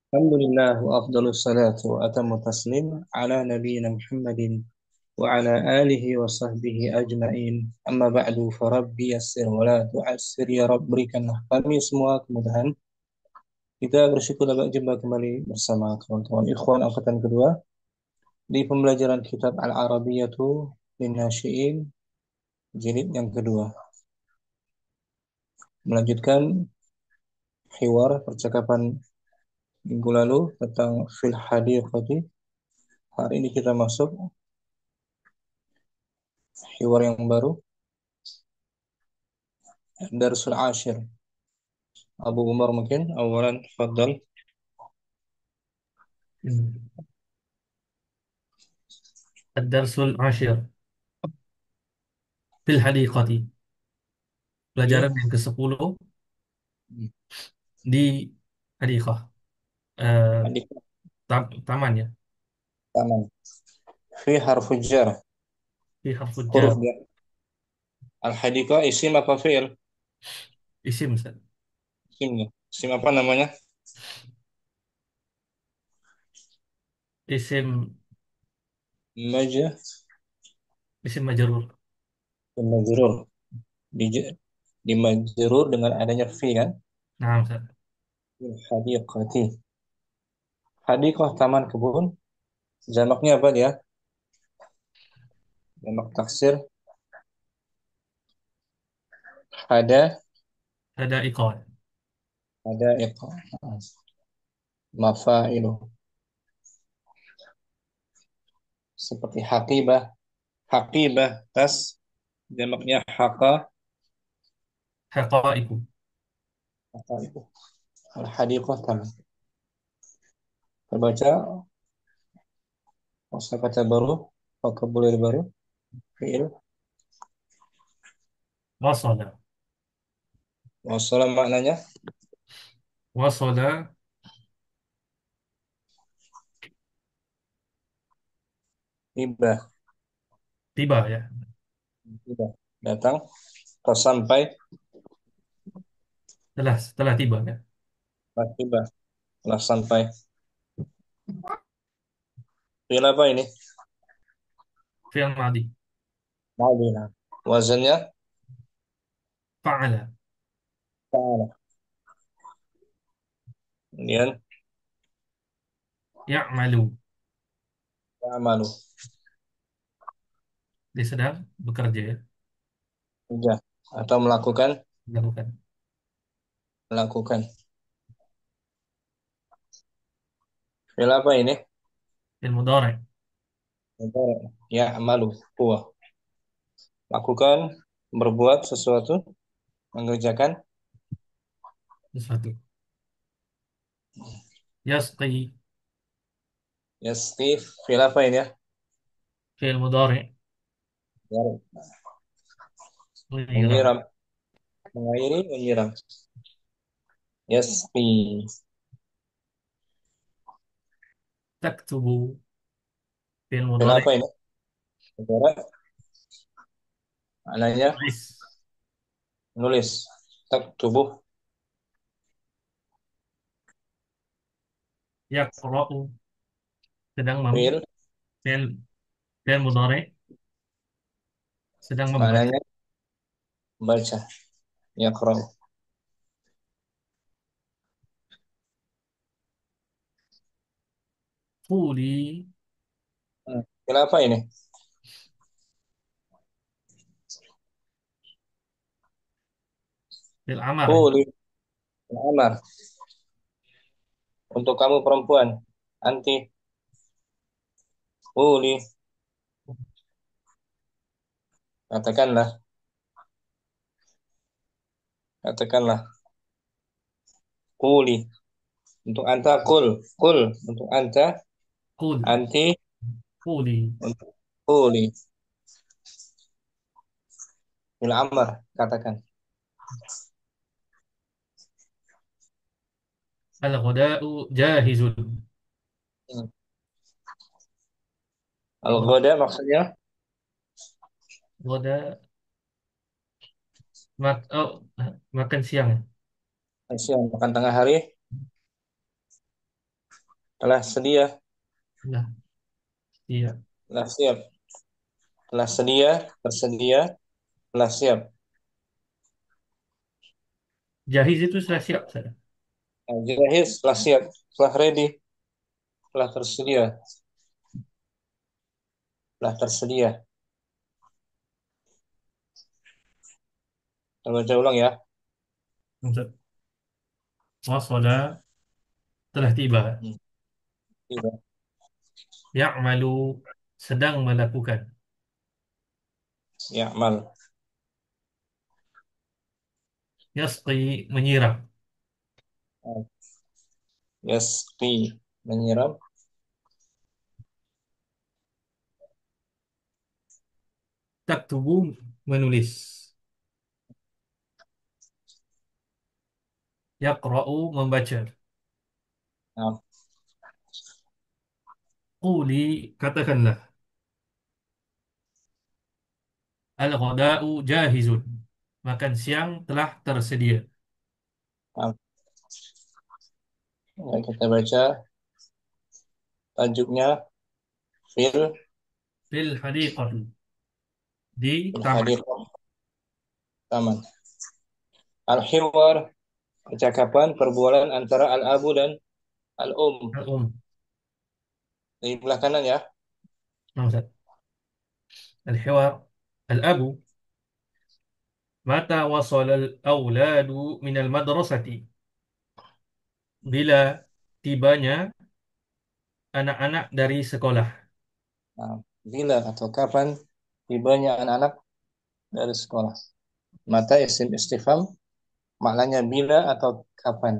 الحمد لله وأفضل الصلاة وأتم التسليم على نبينا محمد وعلى آله وصحبه أجمعين. أما بعد فربي يسر ولا تعسر ya Rabb, berikanlah kami semua kemudahan. Kita bersyukur dapat jumpa kembali bersama kawan-kawan ikhwan angkatan kedua di pembelajaran kitab Al-Arabiyatu Linnasyi'in jilid yang kedua. Melanjutkan hiwar percakapan minggu lalu tentang fil hadiqati. Hari ini kita masuk hiwar yang baru, Darsul Ashir. Abu Umar mungkin awalan tafadhal. الدرس العاشر في الحديقة. Di Pelajaran yang ke-10 di hadikah. Eh, adik taman ya. taman. Fi harfu jar, Fi harful jar. huruf jar. Al hadika isim apa fi'il? Isim, Ustaz. Isim ya. Isim apa namanya? Isim Maja, isim majrur. majrur. Di di majrur dengan adanya fi kan? Nah, Ustaz. Fil hadiqati. Hadiqah taman kebun. Jamaknya apa dia? Jamak taksir hada, Ada iqal. ada iqa. Mafailu. Seperti haqibah, haqibah tas, jamaknya haqa. Haqaiqu. Haqaibu. Al hadiqah taman. Terbaca kosakata baru, vocabulary baru, fiil. Wasala. Wassalam maknanya Wasala. tiba, Tiba ya. tiba, datang atau sampai, Setelah tiba ya. pas tiba, telah sampai. Fiil apa ini? Fi'il madi. Madinah. Wazannya Fa'ala. ta'ala. Kemudian Ya'malu. ta'amalu. Dia sedang bekerja ya. Kerja atau melakukan, Melakukan. melakukan. Fiil apa ini? Fi'il mudhari'. Ya, amalu. Huwa. Lakukan, berbuat sesuatu, mengerjakan. Sesuatu. Yasqi. Ya, Steve. Fiil apa ini ya? Fi'il mudhari'. Ya, Menyiram. menyiram, mengairi, menyiram. Yasqi. Taktubu. Fi'il Fiil mudhari'. apa ini? Saudara, maknanya Tulis. nulis. Tak tubuh. Yaqra'u. Sedang Fiil fi'il fi'il mudhari' sedang membaca. maknanya baca. Yaqra. Quli. Kenapa ini? Fi'il amar ya. Quli amar. Untuk kamu perempuan. Anti. Quli. Katakanlah. Katakanlah. Quli. Untuk anta kul. Kul. Untuk anta. Qul. Anti. Quli. Untuk quli. Bil amar. Katakan. Al-ghada'u jahizun. Hmm. Al-ghada maksudnya. Ghada oh, makan siang ya. Siang. Makan tengah hari. Telah sedia. Nah, iya. Telah siap. Telah sedia. Tersedia. Telah siap. Jahiz itu sudah siap saya. Nah, jahis. Telah siap. Telah ready. Telah tersedia. Telah tersedia. Kita baca ulang ya. Ustaz. Wasala telah tiba. Hmm. Tidak. Ya'malu sedang melakukan. Ya'mal. Yasqi menyiram. Nah, yasqi. Menyiram. Taktubu menulis. Yaqra'u membaca. Nah, Quli katakanlah. Al-ghada'u jahizun. Makan siang telah tersedia. nah. Ya, kita baca tajuknya fil Fil hadiqati. Di fil taman. hadir taman. Al-hiwar percakapan perbualan antara al-abu dan al-um. Al-um. Di belah kanan ya. Nah, Ustaz. Al-hiwar. Al-abu. Mata wasala al-awladu minal madrasati. Bila tibanya anak-anak dari sekolah. Nah, bila atau kapan tibanya anak-anak dari sekolah. Mata isim istifham maknanya bila atau kapan.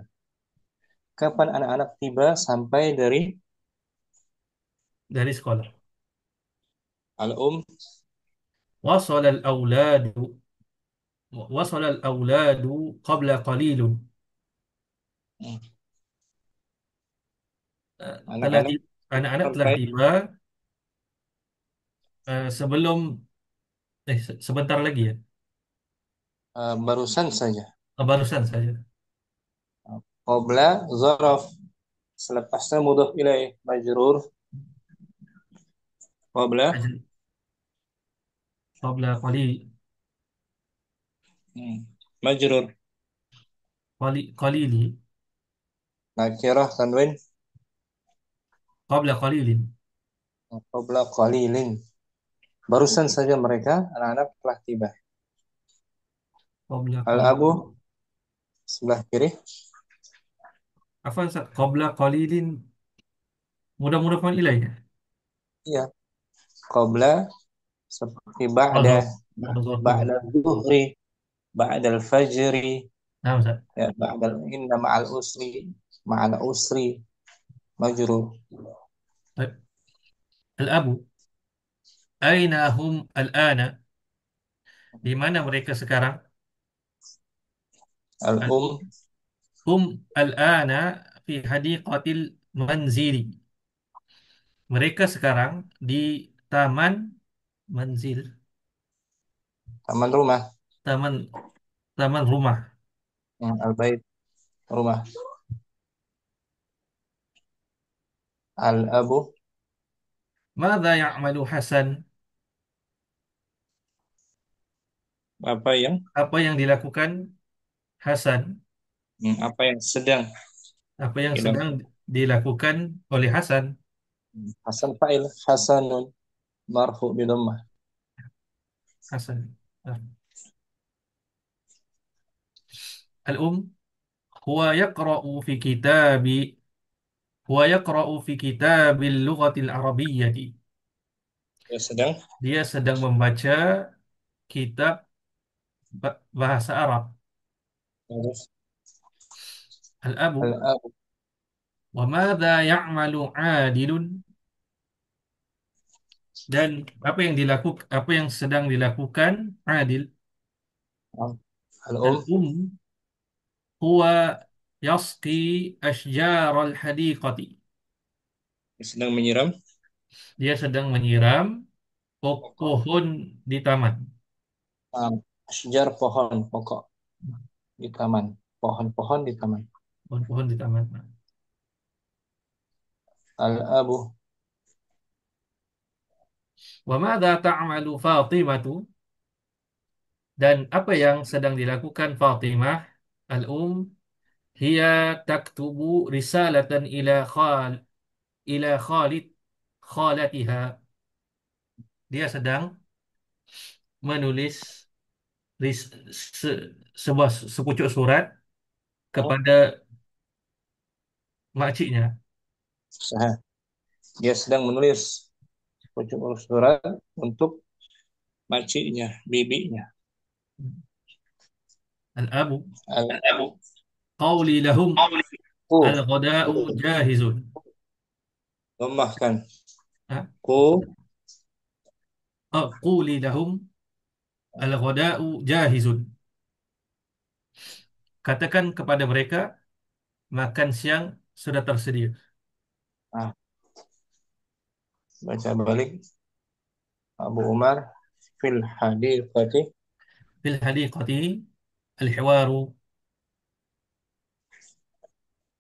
Kapan anak-anak tiba sampai dari Dari sekolah. al-um. Wasala al-awladu. Wasala al-awladu qabla qalilun. Hmm, Telah anak-anak anak-anak telah sampai tiba sebelum sebentar lagi ya. barusan saja. Barusan saja. Qabla zaraf selepasnya mudhaf ilaih majrur qabla Ajal. Qabla qalil. majrur Qalili. nakirah tanwin Qabla qalilin. qabla qalilin. Barusan saja mereka anak-anak telah tiba. Qabla qalil. Al-abu sebelah kiri. Afwan Ustaz. Qabla qalilin. Mudah-mudahan ilaih ya. Iya, qabla seperti Oh, ba'da, zarf. Oh, zarf ba'da dulu. zuhri, ba'da al-fajri, Nah, Ustaz. ya ba'da inna ma'al usri majrur. Baik. Al-abu. Aina hum al-ana? Di mana mereka sekarang? Al-um Al-hum. Hum al-ana fi hadiqatil manzili. Mereka sekarang di taman manzil. taman rumah. Taman taman rumah. Al-bait rumah. Al-abu Mada ya'malu Hasan? apa yang Apa yang dilakukan Hasan? apa yang sedang Apa yang sedang dilakukan. dilakukan oleh Hasan? Hasan fa'il hasanun marfu bi dhammah. Hasan. Al-um huwa yaqra'u fi kitabi huwa yaqra'u fi kitabil lughatil arabiyyati. Ya sedang Dia sedang membaca kitab bahasa Arab. terus Al-abu al-abu wa madza ya'malu 'adilun, dan apa yang sedang dilakukan Adil. al-um Al-um huwa yasqi ashjaral hadiqati. sedang menyiram Dia sedang menyiram pokok. pohon di taman. Asjar pohon pokok di taman. Pohon-pohon di taman. Pohon-pohon di taman. الأب. Wa madza ta'malu Fatimatu, dan apa yang sedang dilakukan Fatimah al-um, hiya taktubu risalatan ila Khalid khalatiha, dia sedang menulis sebuah sepucuk surat kepada makciknya. Sah. Dia sedang menulis pucuk surat untuk makciknya, bibinya. Al-abu Al-Abu. qawli lahum Ku. al-ghada'u jahizun. Lemahkan. Ha? Ku. Quli lahum al-ghada'u jahizun. Katakan kepada mereka makan siang sudah tersedia. Ah, baca balik. Abu Umar fil hadiqati. Fil hadiqati al-hiwaru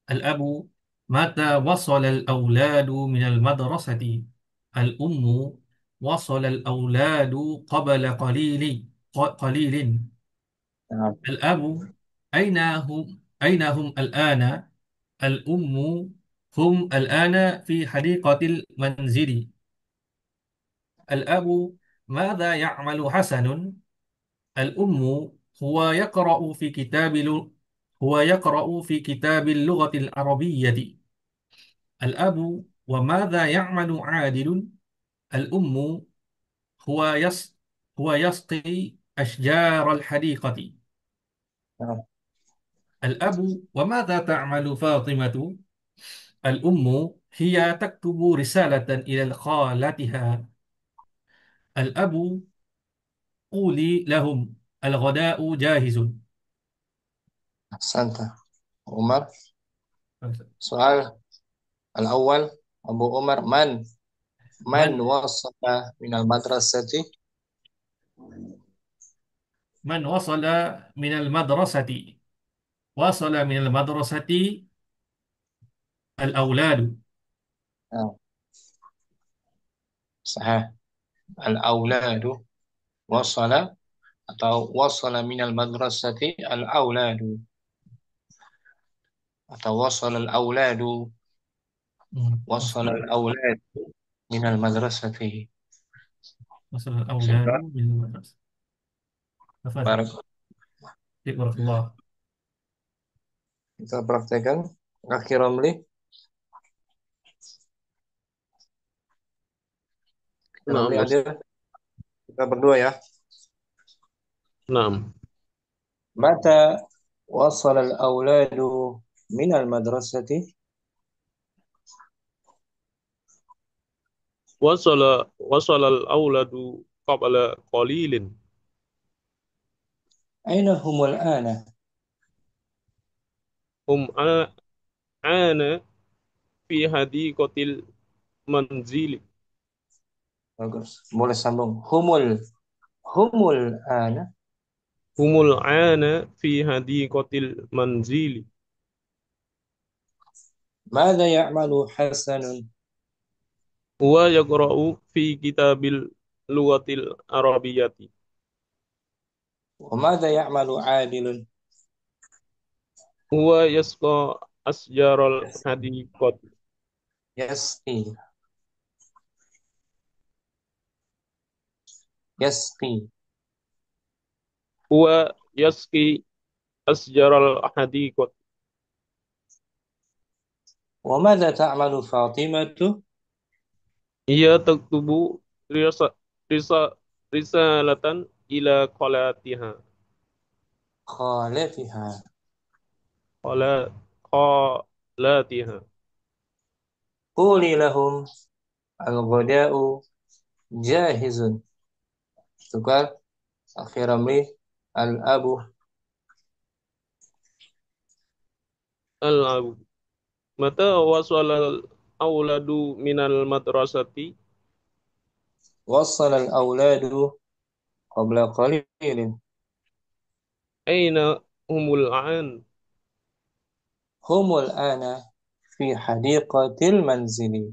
al-abu mata wasala al-awladu min al-madrasati al-ummu wasala al-awladu qabla qalilin. Nah, الأب أين هم الآن؟ الأم هم الآن في حديقة المنزل. الأب ماذا يعمل حسن؟ الأم هو يقرأ في كتاب اللغة العربية. الأب وماذا يعمل عادل؟ الأم هو يس هو يسقي أشجار الحديقة. nah. الأب وماذا تعمل فاطمة؟ الأم هي تكتب رسالة إلى خالتها. الأب قولي لهم الغداء جاهز. Santa. Umar. Soal al-awwal. Abu Umar man من wasala minal madrasati. من من المدرسة وصل من المدرسة الأولاد. Nah, sahih. Al-auladu wasala atau wasala minal madrasati al-auladu atau wasala al-auladu wasala وصل al-auladu minal madrasati. الأولاد Sehingga من المدرسة. تفضل. barak بارك الله. kita praktekkan akhir Romli. Naam, Romli Mas. adil. Kita berdua ya. Naam. Mata wasala al-auladu minal madrasati. Wasala al-auladu qabla qalilin. Aina humul ana? Hum ana fi hadiqatil manzili. Bagus. Boleh sambung. Humul ana. Humul ana fi hadiqatil manzili. Mada ya'malu Hasanun? Huwa yaqra'u fi kitabil lughatil arabiyyati. Wa mada ya'malu Adilun? Huwa yasqa asjaral hadiqati. Yasqi. Yasqi. Huwa yasqi asjaral hadiqati. Wa mada ta'malu Fatimatu? Ia taktubu risa, risa, risalatan ila qalatiha. Khalatiha. Qala qalatiha. Quli lahum al-ghada'u jahizun. Tukar akhir Romli al-abu Al-abu. Mata wasala al-auladu minal madrasati. wassala al-auladu qabla qalilin. Aina humul an. Humul ana في حديقة المنزل.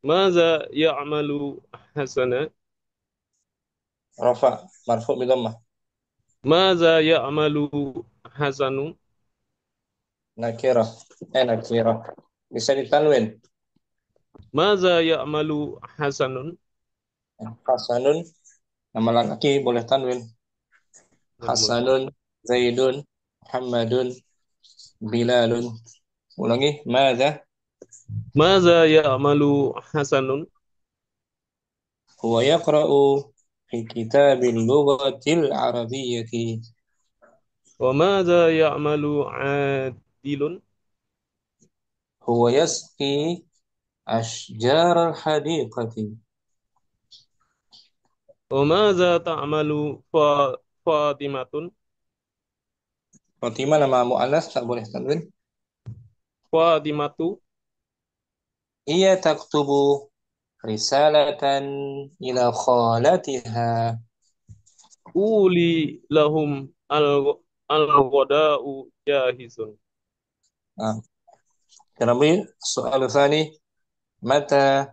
ماذا يعمل حسن؟ رفع مرفوع بضمة. ماذا يعمل حسن؟ Nakirah. Nakirah. Bisa ditanwin. ماذا يعمل حسن؟ Hasanun. Nama laki boleh tanwin. نعم. Hasanun. Zaidun. Muhammadun. Bilalun. Ulangi. Mada. ماذا يعمل حسن؟ هو يقرأ في كتاب اللغة العربية. وماذا يعمل عادل؟ هو يسقي أشجار الحديقة. وماذا تعمل فاطمة؟ Fatimah nama mu'annas tak boleh tanwin. فاطمة Ia taktubu risalatan ila khalatiha. قولي لهم الغداء جاهز. Nah, Kemudian soal tsani, mata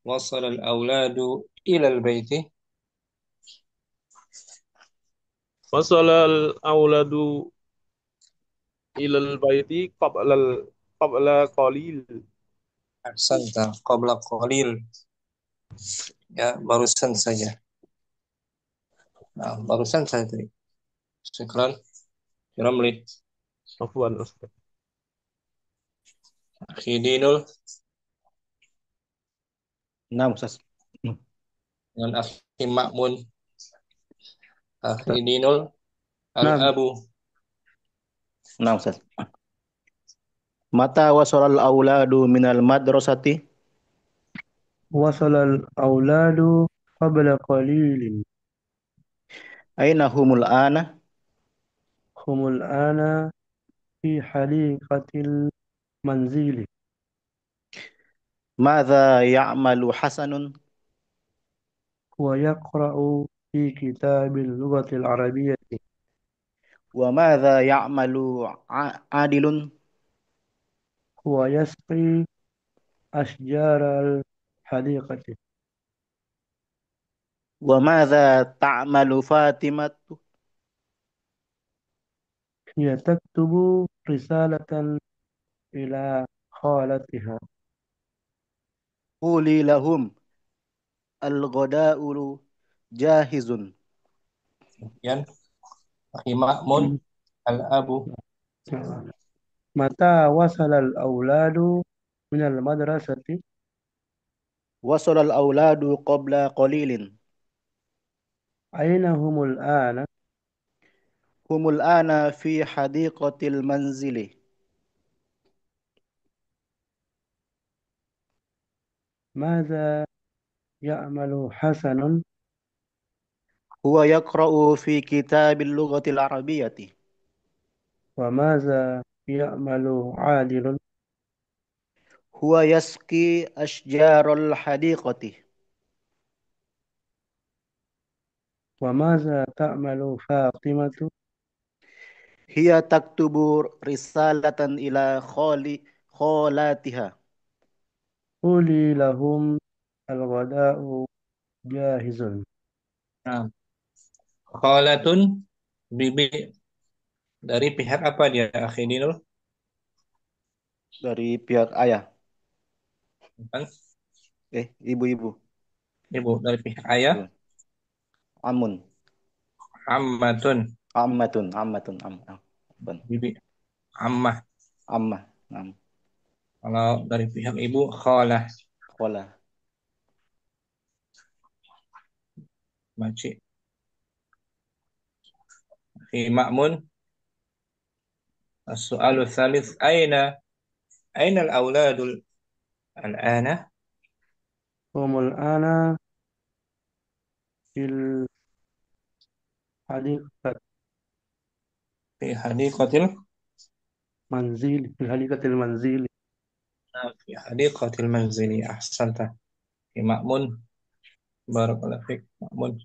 wasal al-auladu ila al-baiti? وصل الأولاد إلى البيت قبل قليل. Ahsanta, qabla qalil. Ya, barusan saja. Nah, barusan saja tadi. Syukran. Ramli. عفوا أستاذ. Akhi Dinul Nah, Ustaz. dengan Akhi Ma'mun. Akhi Dinul Nah, al-abu. nah, Ustaz. Mata wasalal auladu minal madrasati? وصل الأولاد قبل قليل. Aina humul ana? هم الآن في حديقة المنزل. Madza ya'malu Hasanun? هو يقرأ في كتاب اللغة العربية. Wa madza ya'malu Adilun? هو يسقي أشجار الحديقة. Wa madza ta'malu Fatimatu? هي تكتب رسالة إلى خالتها. Quli lahum al-ghada'u jahizun. Kemudian Akhi Ma'mun al-abu. متى وصل الأولاد من المدرسة؟ Wasalal auladu qabla qalilin. أين هم الآن؟ Humul ana fi hadiqatil manzili. ماذا يعمل حسن؟ Huwa yaqra'u fi kitabil lughatil arabiyyati. وماذا يعمل عادل؟ Huwa yasqi ashjaral hadiqati. وماذا تعمل فاطمة؟ Hiya taktubu risalatan ila kholatiha. قولي لهم الغداء جاهز. Nah, khalatun bibi dari pihak apa dia Akhi Dinul? Dari pihak ayah. Kan? Ibu-ibu. Ibu dari pihak ayah. Iya. Amun. Ammatun Ammatun. bibi ammah. Ammah. Kalau dari pihak ibu khalah Khola. makcik. Fi Ma'mun as-su'alu tsalits aina al-auladul al-ana? هم الآن في الحديقة Fi hadiqatil في حديقة المنزل. fi hadiqatil manzili. Ahsanta. Fi Ma'mun barakallahu fik Ma'mun.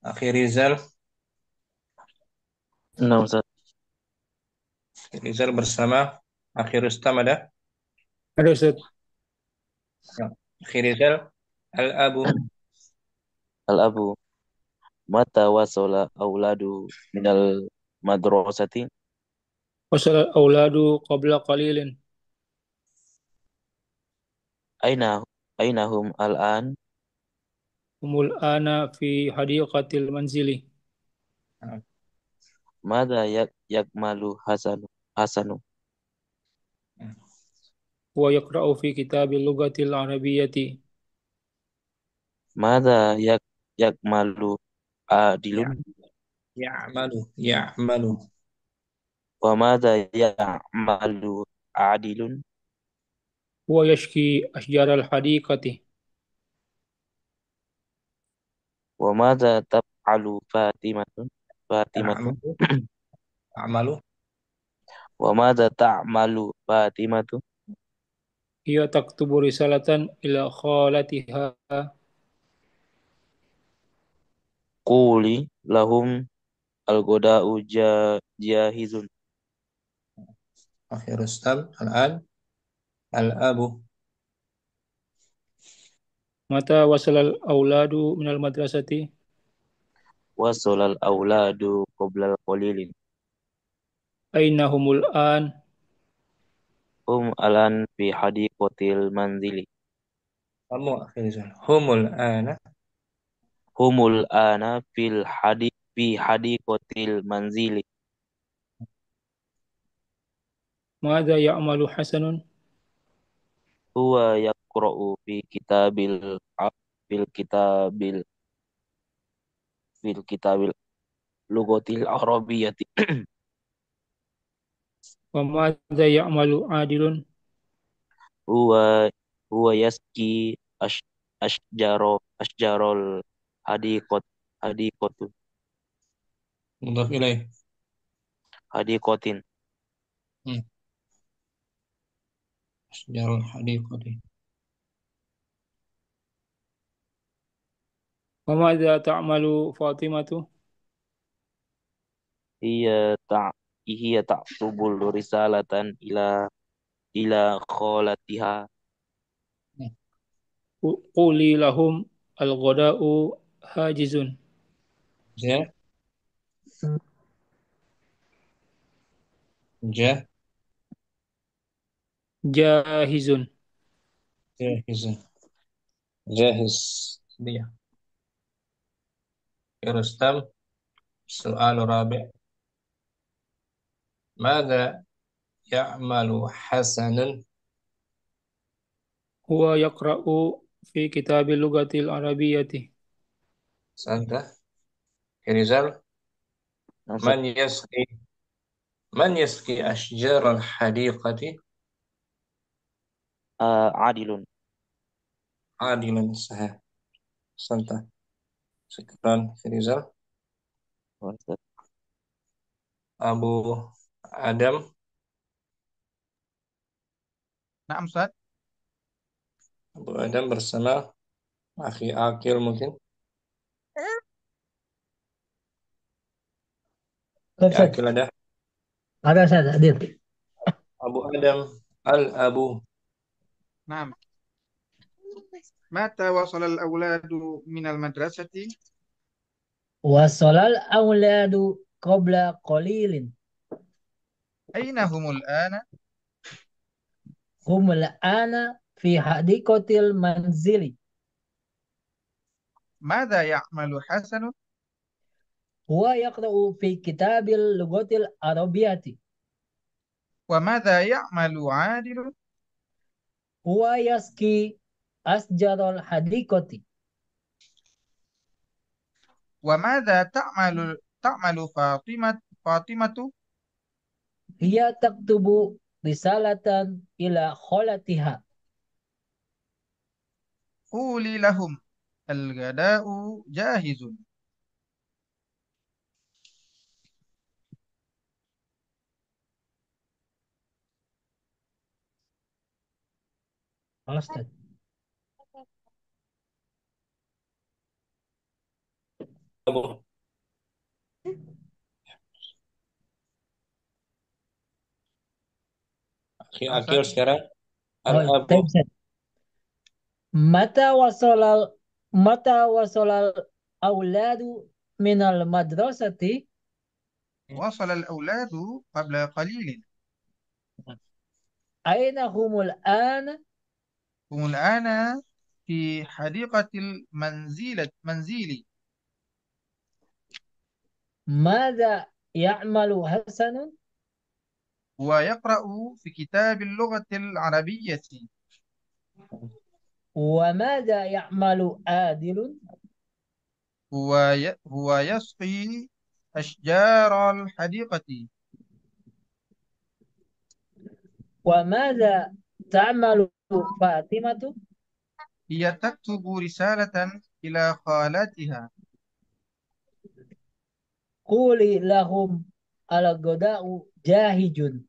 Akhi Rizal Nah, Ustaz. Rizal bersama Akhir Rustam ada? Ada Ustaz. Ya. Akhir Rizal, Al-Abu. Al-abu mata wasala auladu minal madrasati. Wasal auladu qabla qalilin. Aina ainahum al-an. Humul ana fi hadiqatil manzili. Nah, Mada yakmalu hasanu. Wa yaqra'u fi kitabil lugatil arabiyyati. Mada yakmalu Ya, adilun. ya'malu. Wa mada ya'malu adilun. Wa yashki ashjaral hadiqati. Wa mada taf'alu Fatimatu. Ta'malu, ta'malu. Wa mada ta'malu Fatimatu. Hiya taktubu risalatan ila khalatiha. Quli lahum al-goda'u jahizun. Akhir Rustam, Al-An, Al-Abu. Mata wasalal auladu minal madrasati. Wasolal auladu qoblal qalilin. Aina humul an. Hum alan fi hadiqatil manzili. Kamu Akhir Rizal. Humul ana. Humul ana fi hadiqatil manzili. Mada ya'malu hasanun. Huwa yaqra'u fil kitabil kitabil lugatil arabiyyati. Wa mada ya'malu adilun. Huwa huwa yaski asjarol hadiqatu Mudhaf ilaih. hadiqatin. Hmm. Sejarah hadiqati. Wa mada ta'malu Fatimatu. Hiya ta hiya ta'tubul risalatan ila kholatiha. Quli lahum al-ghada'u hajizun. Ja, ja, Jahizun. jahiz. Jahiz. Dia. Ya Rustam, soal rabi'. Mada ya'malu hasanun? Huwa yaqra'u fi kitabil lugatil arabiyyati. Santa. Rizal. Nasab Man yasqi Man yasqi ashjar al-hadiqati? adilun. Adilan sahih. Santa. Sekarang Rizal. Abu Adam. Nah, Ustaz. Abu Adam bersama Akhi Akil mungkin. Ya, Ustaz, Akil ada. ada Ustaz, hadir. Abu Adam. Al-Abu. Nah, mata wasal al-awladu minal madrasati. Wasolal auladu qabla qalilin. Aina humul ana. Humul ana fi hadiqatil manzili. Mada ya'malu hasanun. Huwa yaqra'u fi kitabil lugatil arabiyyati. Wa mada ya'malu adilun. Huwa yaski asjarul hadiqati. Wa mada ta'malu Fatimatu. Hiya taktubu risalatan ila kholatiha. Quli lahum al-ghada'u jahizun. Ustaz. Abu. Akhi Hamzah. Akil sekarang Oh, al-abu. طيب سد. متى وصل متى وصل الأولاد من المدرسة؟ وصل الأولاد قبل قليل. أين هم الآن؟ هم الآن في حديقة منزلي. ماذا يعمل حسن؟ هو يقرأ في كتاب اللغة العربية. وماذا يعمل عادل؟ هو يسقي أشجار الحديقة. وماذا تعمل فاطمة؟ هي تكتب رسالة إلى خالتها. قولي لهم الغداء جاهز.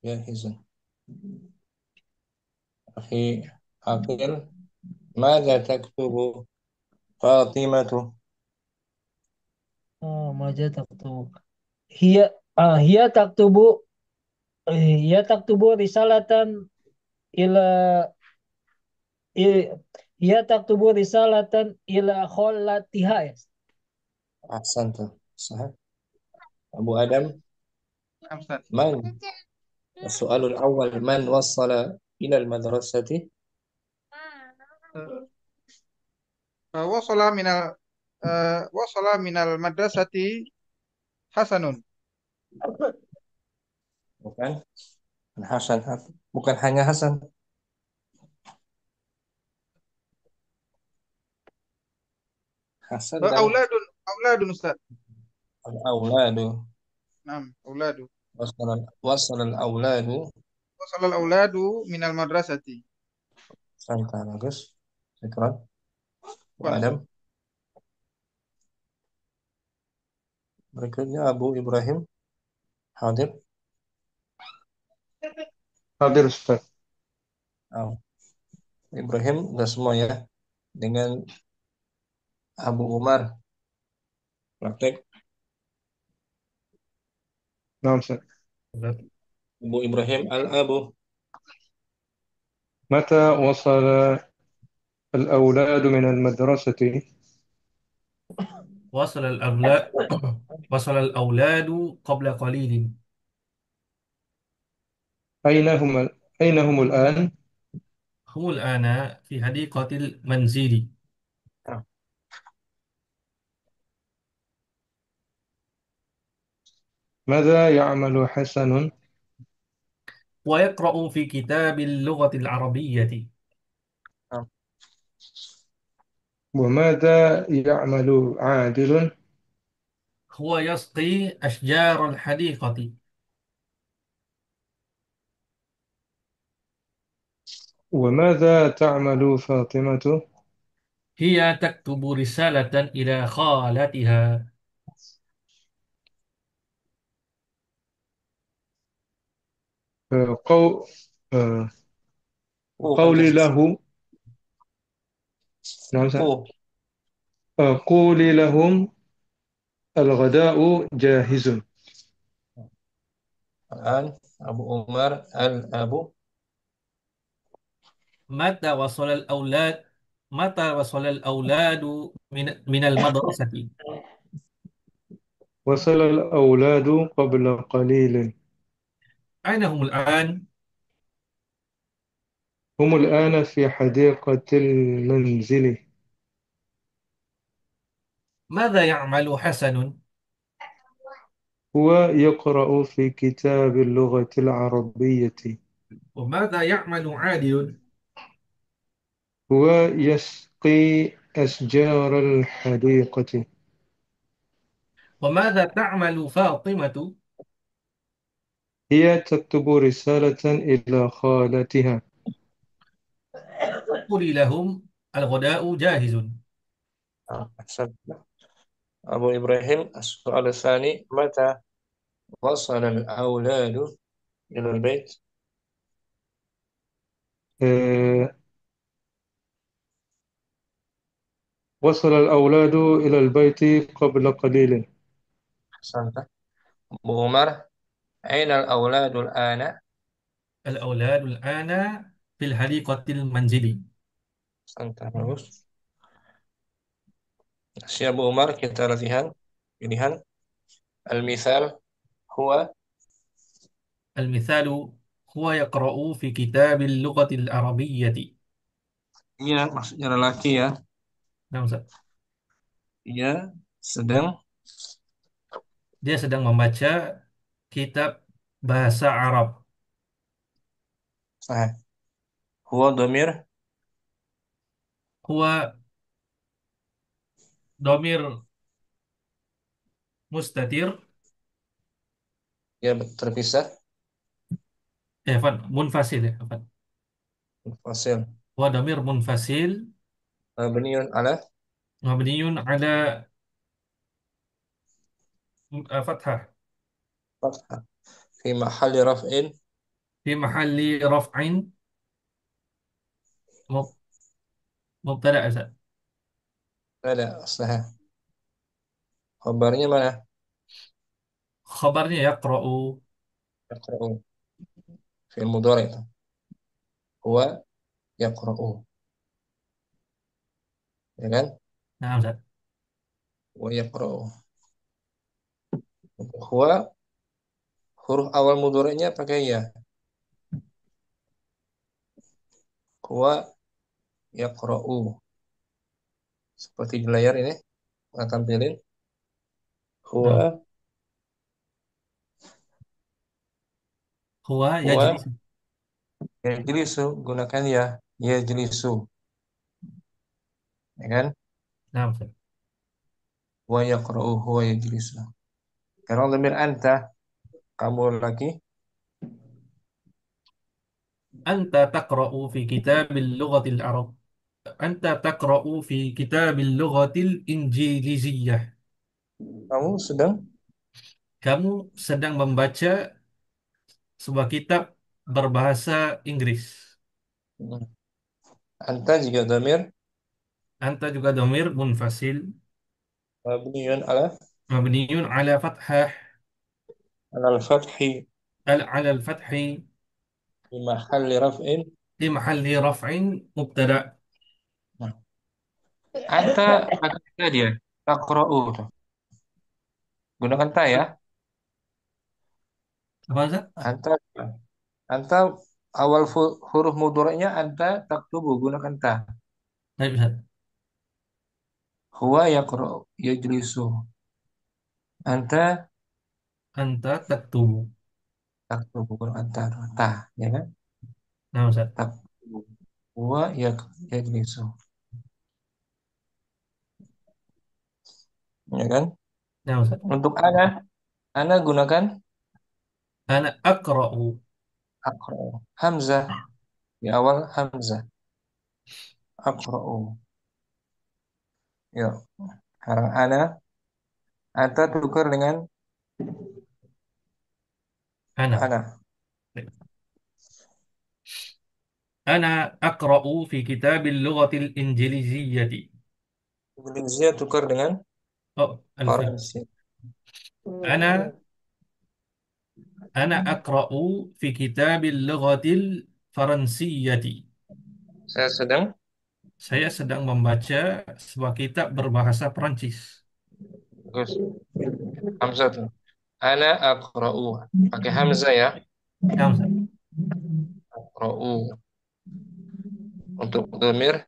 جاهز. أخي Akil, ماذا تكتب فاطمة؟ ماذا تكتب؟ هي تكتب رسالة إلى إلى- هي تكتب رسالة إلى خالتها. أحسنت. صحيح. أبو آدم، خمسة. من السؤال الأول، من وصل إلى المدرسة؟ وصل من وصل من المدرسة حسن. Bukan Hasan, bukan hanya Hasan. Hasan dan أولاد أستاذ. al-auladu. نعم أولاد. Wasal al-auladu. وصل الأولاد من المدرسة. Santa, bagus. Syukran. Abu Wah, Adam. Berikutnya Abu Ibrahim. Hadir. Hadir Ustaz. Oh. Ibrahim udah semua ya. Dengan Abu Umar. Praktek. Nah, Ustaz. Abu Ibrahim al-Abu. متى وصل الأولاد من المدرسة؟ وصل الأولاد وصل الأولاد قبل قليل. أين هم أين هم الآن؟ هم الآن في حديقة المنزل. Ah. ماذا يعمل حسن؟ ويقرأ في كتاب اللغة العربية. Ah. وماذا يعمل عادل؟ هو يسقي أشجار الحديقة. وماذا تعمل فاطمة؟ هي تكتب رسالة إلى خالتها. قو... آه، قولي Pancasila. له. نعم سأ- Oh. قولي لهم الغداء جاهز. Al-an Abu Umar al-Abu. متى وصل الأولاد متى وصل الأولاد من المدرسة؟ وصل الأولاد قبل قليل. أين هم الآن؟ هم الآن في حديقة المنزل. ماذا يعمل حسن؟ هو يقرأ في كتاب اللغة العربية. وماذا يعمل عادل؟ هو يسقي أشجار الحديقة. وماذا تعمل فاطمة؟ هي تكتب رسالة إلى خالتها. قولي لهم الغداء جاهز. أحسن. أبو إبراهيم السؤال الثاني، متى وصل الأولاد إلى البيت؟ آه، وصل الأولاد إلى البيت قبل قليل. أحسنت. أبو عمر، أين الأولاد الآن؟ Al-auladu al-ana fil hadiqatil manzili. Santai bagus. Siap Bu Umar, kita latihan. Pilihan. Al-misal huwa. Al-mithalu huwa yaqra'u fi kitabil lughatil arabiyyati. Iya, maksudnya lelaki ya. Nah, Ustaz. Ia sedang Dia sedang membaca kitab bahasa Arab. nah, huwa domir Huwa domir mustatir, ya terpisah munfasil ya, fasil Huwa domir munfasil mabniun ala mabniyun ala fathah fathah fi mahalli raf'in fi mahalli raf'in mub- mubtada Ustaz. ada sah. Khabarnya mana? Khabarnya yaqra'u. Yaqra'u fi'il mudhari itu. Huwa yaqra'u. Ya kan? Nah, Ustaz. Huwa yaqra'u. Huwa huruf awal mudhari'nya pakai ya. Huwa yaqra'u. Seperti di layar ini. Kita tampilin. Huwa Nah, huwa huwa yajlisu. yajlisu, gunakan ya yajlisu. Ya kan? Nah, Ustaz. Huwa yaqra'u huwa yajlisu. Kalau dhamir anta, kamu lagi, Anta taqra'u fi kitabil lughatil arab. Anta taqra'u fi kitabil lughatil injiliziyah. kamu sedang, Kamu sedang membaca sebuah kitab berbahasa Inggris. anta juga dhamir Anta juga domir munfasil mabniun ala mabniyun ala fathah al-fathi ala al-fathi fi mahalli raf'in. di mahalli raf'in mubtada. Anta pakai ta dia, taqra'u tuh. Gunakan ta ya. Apa Ustaz? Anta anta awal huruf mudhari'nya anta taktubu, gunakan ta. Baik Ustaz. Huwa yaqra'u yajlisu. Anta Anta taktubu. taktubu, gunakan ta, ta, ya kan? Nah Ustaz. Taktubu. Huwa yajlisu. Ya kan? Nah Ustaz. Untuk ana gunakan Ana aqra'u. aqra'u. Hamzah di awal hamzah. Aqra'u. Ya. Sekarang anta tukar dengan Ana. ana. Ana aqra'u fi kitabil lughatil injiliziyyati. Indonesia tukar dengan Oh, alif. Faransi. Ana Ana aqra'u fi kitabil lughatil faransiyyati. Saya sedang Saya sedang membaca sebuah kitab berbahasa Perancis. bagus. Hamzah tuh. Ana aqra'u. Pakai hamzah ya. Nah Ustaz. Aqra'u. Untuk dhamir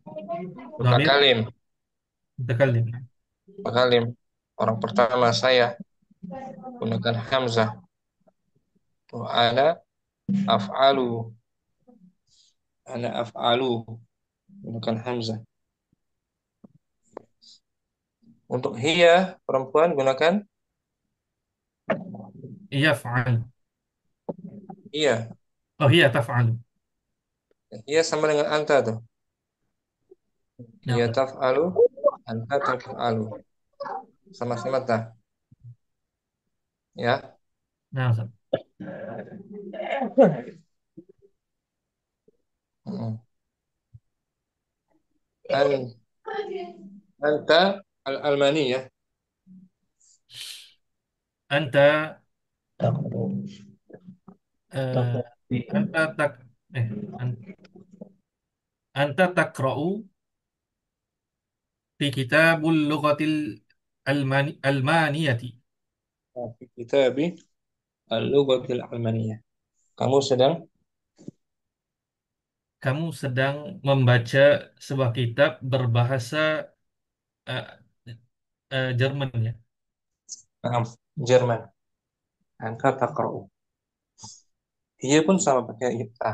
Dhamir mutakalim. mutakallim. Mutakalim. Orang pertama saya gunakan hamzah. Tuh, ana af'alu. Ana af'alu. Gunakan hamzah. Untuk hiya perempuan gunakan Yaf'al. iya. Oh, hiya taf'al. Iya sama dengan anta tuh. Nah Iya Ustaz. taf'alu, anta taf'alu. Sama-sama ta. Ya. Nah Ustaz. Mm. An anta al-almani ya. Anta Eh, Taqra'u fi anta tak eh an- anta takra'u fi kitabul lughatil almaniyati. kitabi al-lughatil almaniyah. Kamu sedang Kamu sedang membaca sebuah kitab berbahasa eh, Jerman ya. Jerman. Anta taqra'u. Iya pun sama pakai ita.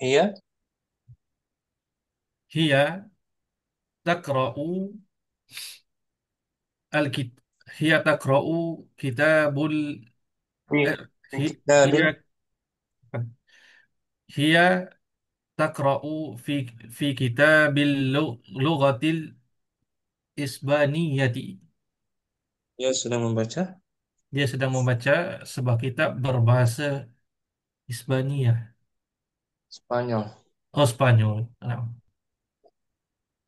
Iya Hiya takra'u al-kit hiya takra'u kitabul fi eh, fi hi- kitabil hiya hiya takra'u fi kitabil lughatil isbaniyati. dia sedang membaca Dia sedang membaca sebuah kitab berbahasa Hispaniyah. Spanyol. Oh, Spanyol. Nah,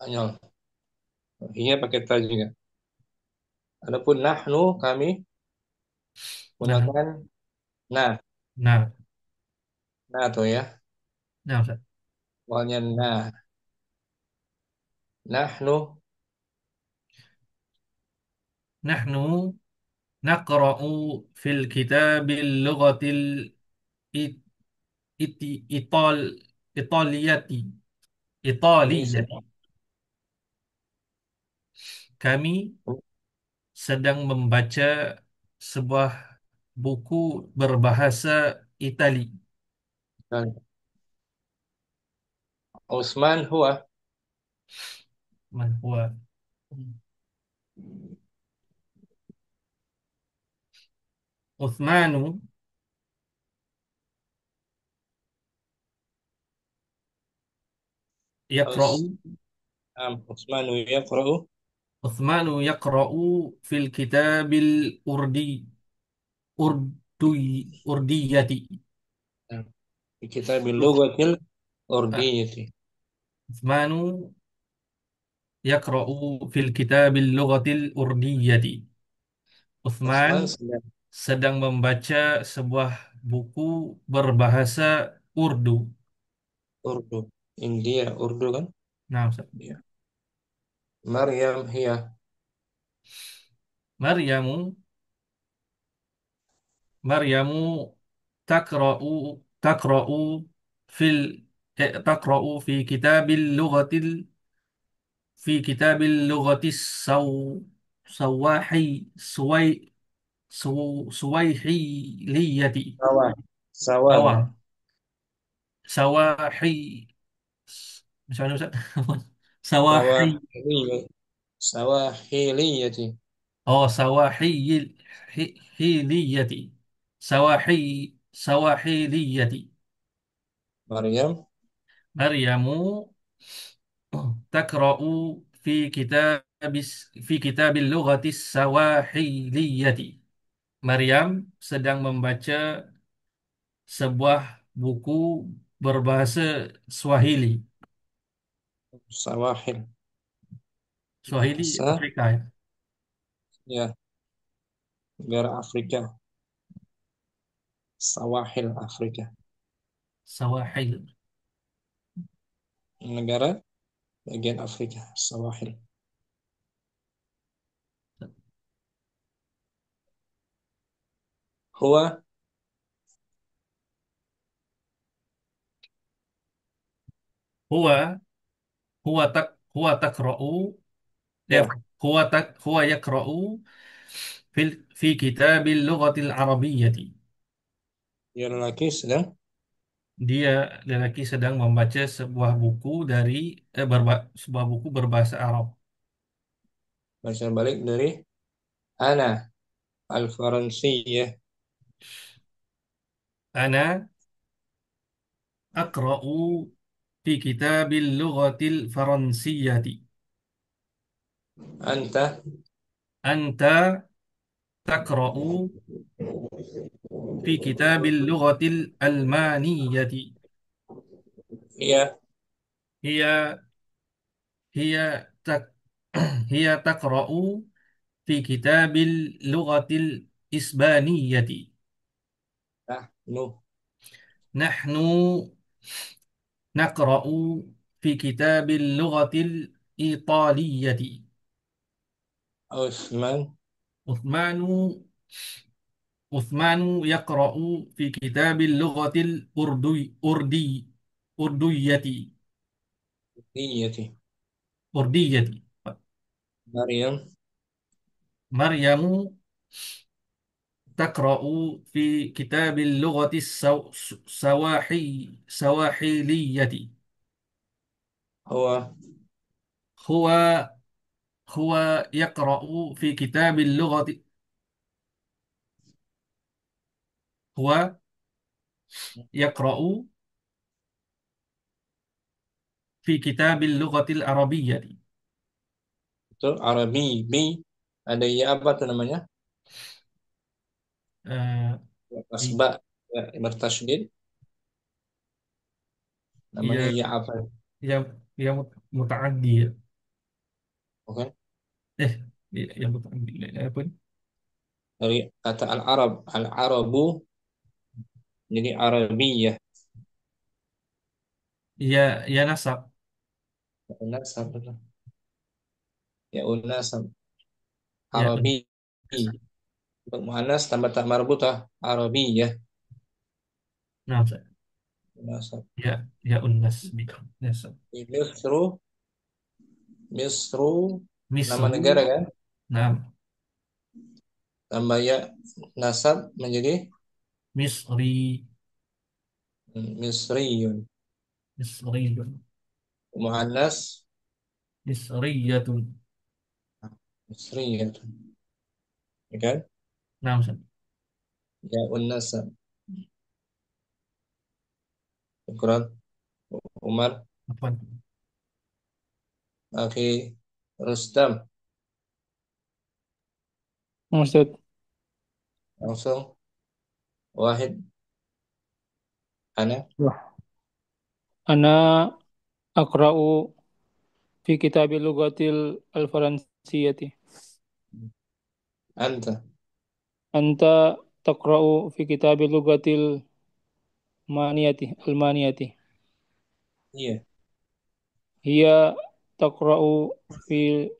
Spanyol. Iya pakai ta juga. Adapun nahnu kami nah, gunakan na. nah, Na tuh ya. nah, Ustaz. Awalnya na. Nahnu Nahnu naqra'u fil kitabil lughatil it- ital italiyati. kami Italiyati. sedang Kami sedang membaca sebuah buku berbahasa Itali. Utsman huwa Man huwa Uthmanu yaqra'u Us Utsmanu yaqra'u Uthmanu yaqra'u fil kitabil urdi urduy urdiyati. fi kitabil lughatil Ah, urdiyyati. Uthmanu yaqra'u fil kitabil lughatil urdiyati. Uthman Utsman sedang sedang membaca sebuah buku berbahasa Urdu. Urdu. India Urdu kan? Nah, Ustaz. Iya. Maryam hiya Maryamu Maryamu taqra'u taqra'u fil taqra'u fi kitabil lughatis sawahi suwai suwaihiliyati. sawah. Sawan. Sawah sawahi Macam mana Ustaz? Sawahi. Sawahili. Sawahiliyati. Oh, hiliyati. Sawahiliyati. Maryam Maryamu تقرأ في كتاب في كتاب اللغة السواحلية. Maryam sedang membaca sebuah buku berbahasa Swahili. Sawahil. Swahili Bahasa Afrika ya. ya negara Afrika. Sawahil Afrika. Sawahil. Negara bagian Afrika. Sawahil. Huwa Huwa huwa takra'u ya ya huwa yakra'u fi kitabil lughatil arabiyyati. dia lelaki sedang Dia lelaki sedang membaca sebuah buku sebuah buku berbahasa Arab. baca balik dari ana al-Faransiyah. Ana aqra'u fi kitabil lughatil faransiyyati. Anta Anta taqra'u fi kitabil lughatil almaniyyati. iya Hiya hiya tak hiya taqra'u fi kitabil lughatil isbaniyyati. nahnu نحن نقرأ في كتاب اللغة الإيطالية. عثمان عثمان عثمان يقرأ في كتاب اللغة أردية. نيتي أردية. مريم مريم تقرأ في كتاب اللغة السواحلية. هو هو هو يقرأ في كتاب اللغة هو يقرأ في كتاب اللغة العربية. itu Arabi bi ada ya apa tuh namanya آه، asba ya bertasydid namanya يا ya apa يا متعدي. oke يا متعدي apa ini? dari kata al-Arabu jadi Arabiyah يا نسب. ya unasab betul. Ya unasab يا Arabi untuk muannas tambah tak marbutah Arabiyah نعم unasab يا الناس نسب. di Misru nama مصر. negara kan نعم. tambah ya nasab menjadi مصري. Misriyun مصري. muannas مصرية. Misriyun ya kan نعم ya unasab Syukran Umar عفوا. Akhi Rustam Ustaz, langsung Wahid Ana ana aqra'u fi kitabil lughatil al-faransiyati. Anta Anta taqra'u fi kitabil lughatil al-maniyati. iya Hiya taqra'u fi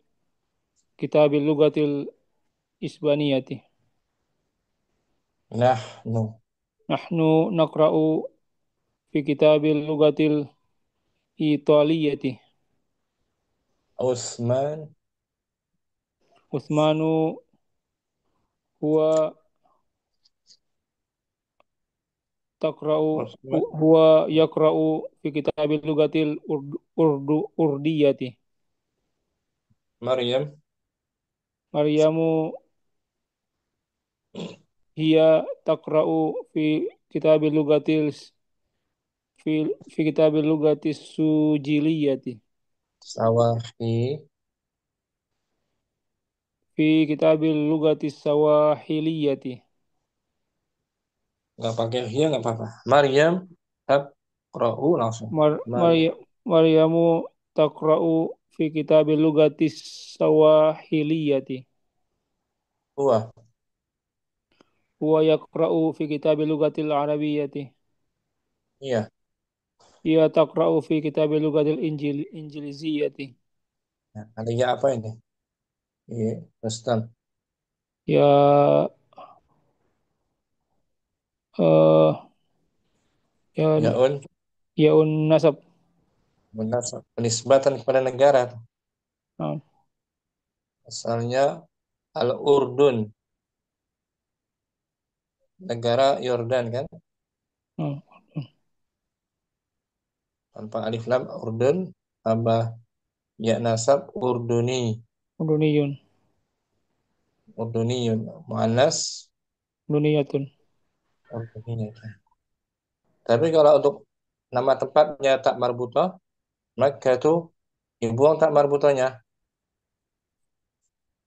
kitabil lughatil isbaniyati. Nahnu Nahnu naqra'u fi kitabil lughatil italiyati. Utsman Uthmanu huwa taqra'u Utsman huwa yaqra'u fi kitabil lughatil urdiyati. Maryam Maryamu hiya taqra'u fi kitabil lugatil fi kitabil lugatis sujiliyati. Sawahi Fi kitabil lugatis sawahiliyati. nggak pakai hia nggak apa-apa Maryam taqra'u langsung Maryam Maryamu taqra'u fi kitabil lugatis sawahiliyati. huwa Huwa yaqra'u fi kitabil lugatil arabiyyati. iya Hiya taqra'u fi kitabil lugatil injiliziyati. nah, ada ya apa ini iya Rustam Ya eh ya Yaun yaun nasab. benar penisbatan kepada negara Nah, asalnya Al-Urdun negara Yordan kan nah, tanpa alif lam Urdun tambah ya nasab Urduniyun. Urduniyun muannas Urduniyatun. Urduniyun tapi kalau untuk nama tempatnya tak marbutah maka itu dibuang tak marbutahnya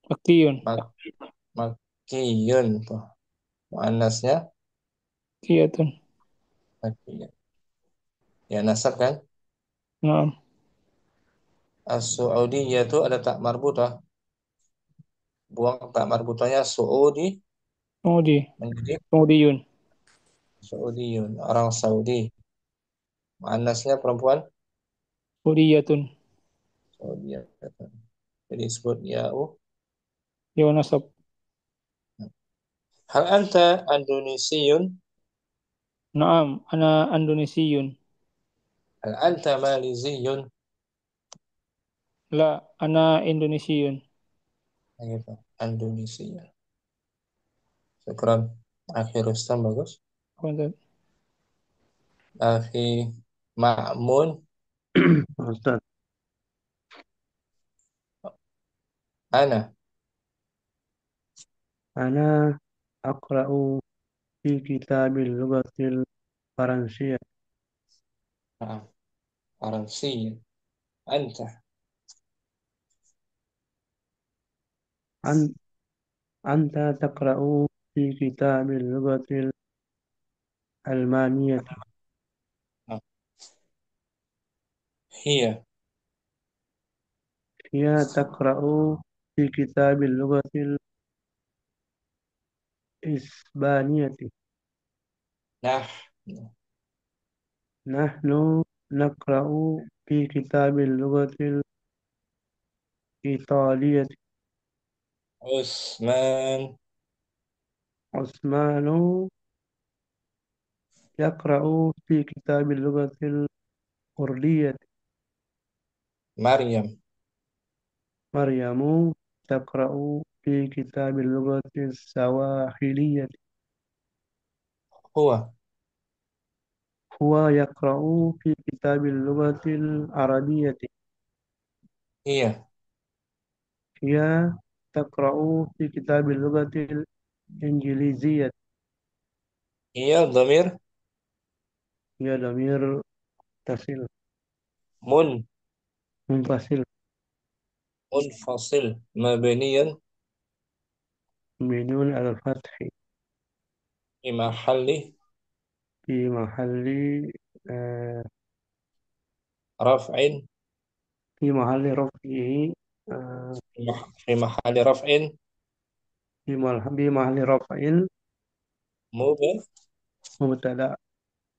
Makkiyun. Mak makiyun tuh muannasnya Kiyatun. makiyun ya nasab kan Nah, as-Su'udiyah itu ada tak marbutah buang tak marbutahnya Suudi Saudi. menjadi Saudiyun. Saudiyun, orang Saudi. Muannasnya perempuan? Huriyatun. Saudiyah. Jadi disebut ya'u. Ya nasab. Hal anta Indonesiyun? Naam, ana Indonesiyun. Hal anta Maliziyun? La, ana Indonesiyun. Nah, gitu. Indonesia. Syukran. Akhi Rustam bagus. Konten. Akhi Ma'mun. Ustaz. Ana. Ana aqra'u fi kitabil lughatil Faransiyah. Nah, Faransi. Anta. An anta taqra'u fi kitabil lughatil Almaniyah. Nah, hiya. Hiya taqra'u fi kitabil lughatil Isbaniyah. Nah. Nahnu naqra'u fi kitabil lughatil Italiyah. Usman. Usmanu yaqra'u fi kitabil lughatil Urdiyah. Maryam. Maryamu taqra'u fi kitabil lughatil Sawahiliyah. Huwa. Huwa yaqra'u fi kitabil lughatil Arabiyyah. Hiya. Hiya taqra'u fi kitabil lughatil Injiliziyyah. Hiya dhamir. Hiya dhamir tasil Mun. munfasil Munfasil. Mabniyan. minun al-fathi Fi mahalli. fi mahalli eh, Raf'in. fi mahalli raf'ihi Fi mahalli raf'in. fi mahalli raf'in Mubtada. mubtada.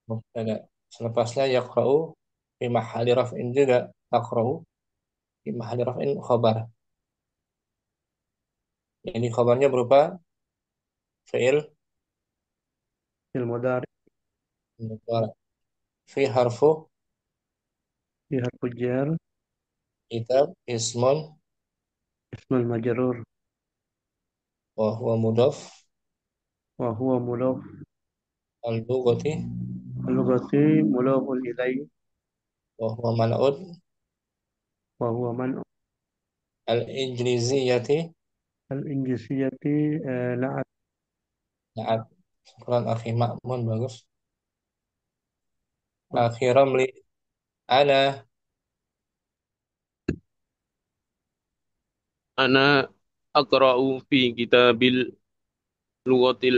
Mubtada. Selepasnya yaqra'u. Fi mahalli raf'in juga. Taqra'u. Fi mahalli raf'in khabar. Ini khabarnya berupa fi'il Fil mudhari mudhari. Fi harfu fi harfu jar kitab ismun ismul majrur wa huwa mudhaf wa huwa mudhaf al-lughati al-lughati mudhafun ilayhi wa huwa man'ud wa huwa man al-injiliziyati. al-injisiyati na'at. Na'at. Syukran akhi Ma'mun bagus. Akhi Ramli. Ana. Ana aqra'u fi kitabil lughatil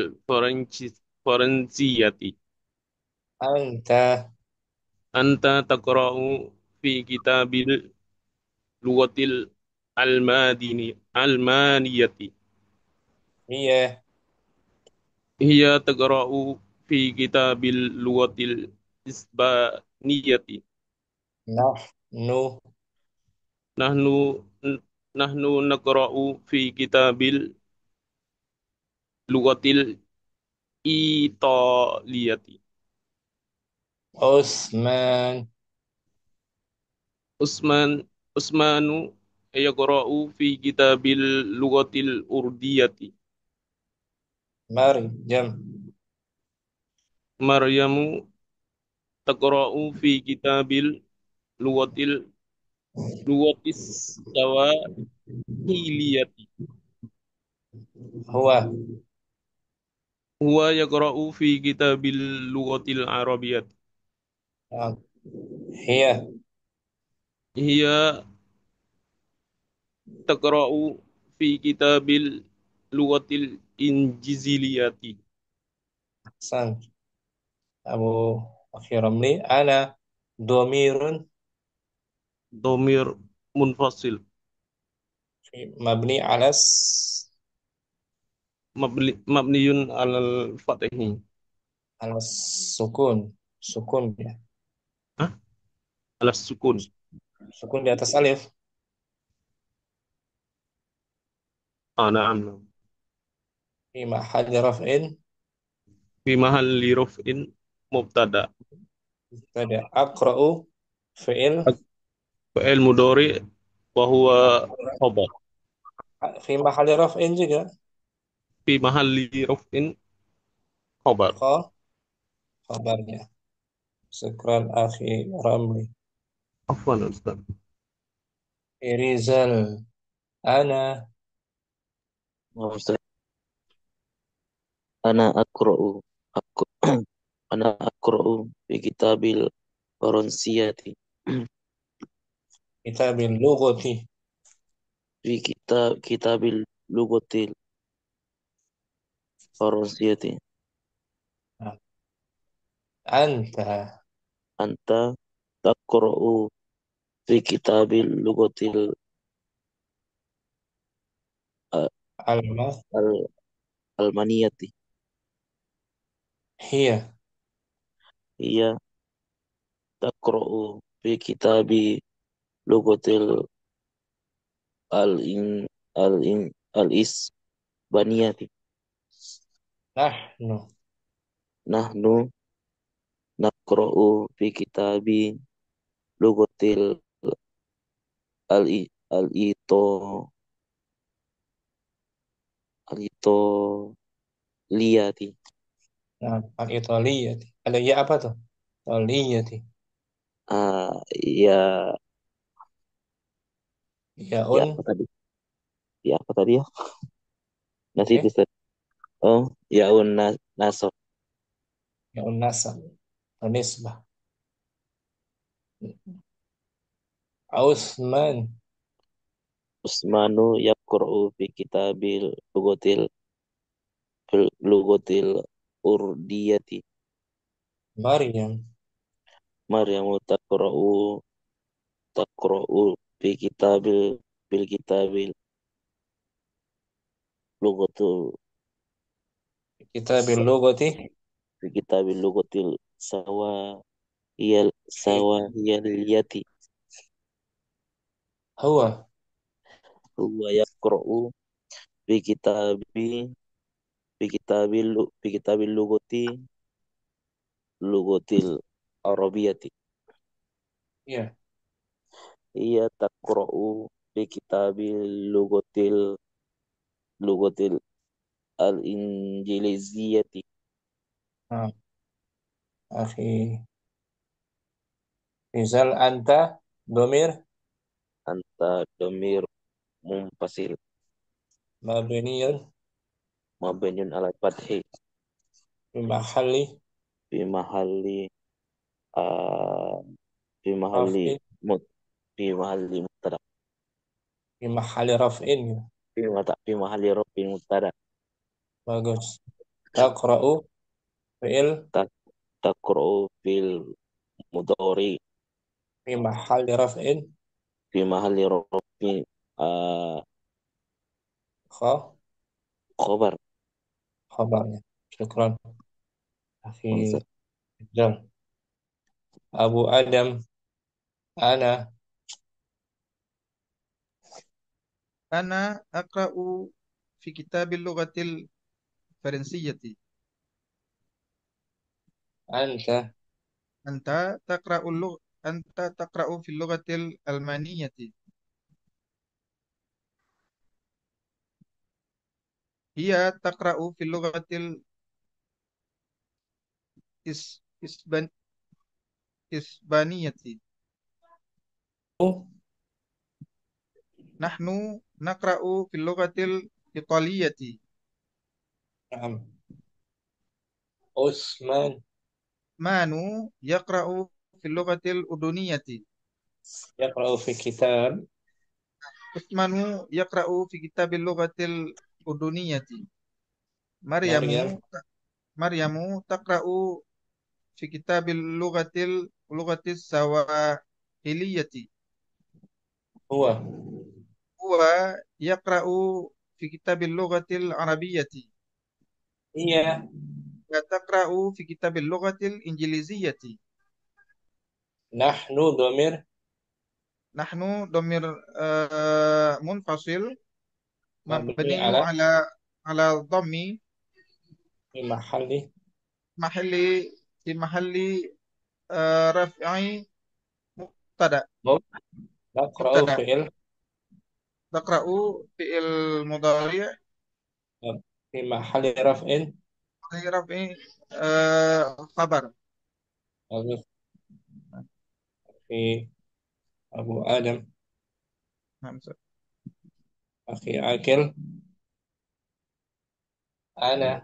Faransiyati. Anta. Anta taqra'u fi kitabil lughatil Almaniyati. Hiya. Hiya taqra'u fi kitabil lughatil Isbaniyati. Nahnu. Nahnu nahnu naqra'u fi kitabil lughatil Italiyati. Usman. Usmanu yaqra'u fi kitabil lughatil Urdiyati. Maryam. Maryamu taqra'u fi kitabil lughatil lughatis Sawahiliyati. Huwa. Huwa yaqra'u fi kitabil lughatil Arabiyyati. Hiya. Hiya taqra'u fi kitabil lughatil Injiziliyati. San. Abu Akhi Ramli. Ana domirun Domir munfasil mabni alas mabniyun alal fatihi. Ala sukun. Sukun ya. Hah? Alas sukun. Sukun di atas alif. Na'am. Na'am. Fi mahalli raf'in. Fi mahalli raf'in mubtada. Tadi aqra'u fi'il. Fa'il mudhari wa huwa khabar. Fi mahalli raf'in juga. Fi mahalli raf'in khabar. Khabarnya. Syukran akhi Ramli. Afwan Ustaz. Irizal. Ana. Nah, Ustaz. Ana akra'u. Aku, ana akra'u fi kitabil Faransiyati. Kitabil lughati. Fi kitabil lugatil Faransiyati. Anta. Anta takra'u fi kitabil lugatil Alma. Almaniyati. Hiya. Ia takra'u fi kitabi lugatil al-in al-in al-isbaniyati. Nahnu. Nahnu nakra'u fi kitabi lugatil al-ito al-ito liyati. Nah, al-Italiyati. Ada ya apa tuh? Italiyati. Ya Yaun. apa tadi? Ya apa tadi ya? Nasi Okay. itu Ustaz. Oh, yaun nasab. Yaun nasab. Nisbah. Ausman. Usmanu yaqra'u fi kitabil lugatil urdiyati. Maryam. Maryamu taqra'u fi kitabil lugatul Kitabil lughati. fi kitabil lugatil sawahiyati. Huwa. Huwa yaqra'u fi kitabil lugatil arabiyati. Iya. Ia taqra'u fi kitabil lugatil al-injiliziyati. Nah, akhi Rizal anta domir Anta domir munfasil mabniyun mabniun ala fathi fi mahalli fi mahalli ah, fi mahalli raf'in mut fi mahalli mubtada fi mahalli raf'in. fi mahalli rafin mubtada. Bagus. Taqra'u fi'il Taqra'u fil mudhari fi mahalli raf'in fi mahalli rafin ah, kha khobar. khabarnya. Syukran akhi Bangsat. Rizal. Abu Adam ana Ana akra'u fi kitabil lughatil Faransiyati. anta Anta taqra'u fil lughatil Almaniyati. Hiya taqra'u fil lughatil is, isban, Isbaniyati. Nahnu naqra'u fil lughatil Italiyati. Naam. Usman Manu yaqra'u fil lughatil Urduniyati. yaqra'u fi kitab Usmanu yaqra'u fi kitabil lughatil Urduniyati. Maryamu Maryam Maryamu taqra'u fi kitabil lughatis Sawahiliyati. huwa Huwa yaqra'u fi kitabil lughatil Arabiyyati. iya تقرأ في كتاب اللغة الإنجليزية. نحن ضمير نحن ضمير منفصل مبني مبني على على الضم في محل محل في محل رفع مبتدأ. مب- نقرأ مبتدأ. فعل تقرأ فعل مضارع في محل رفع رفع خبر. أضيف في أبو آدم همزة. أخي عاقل أنا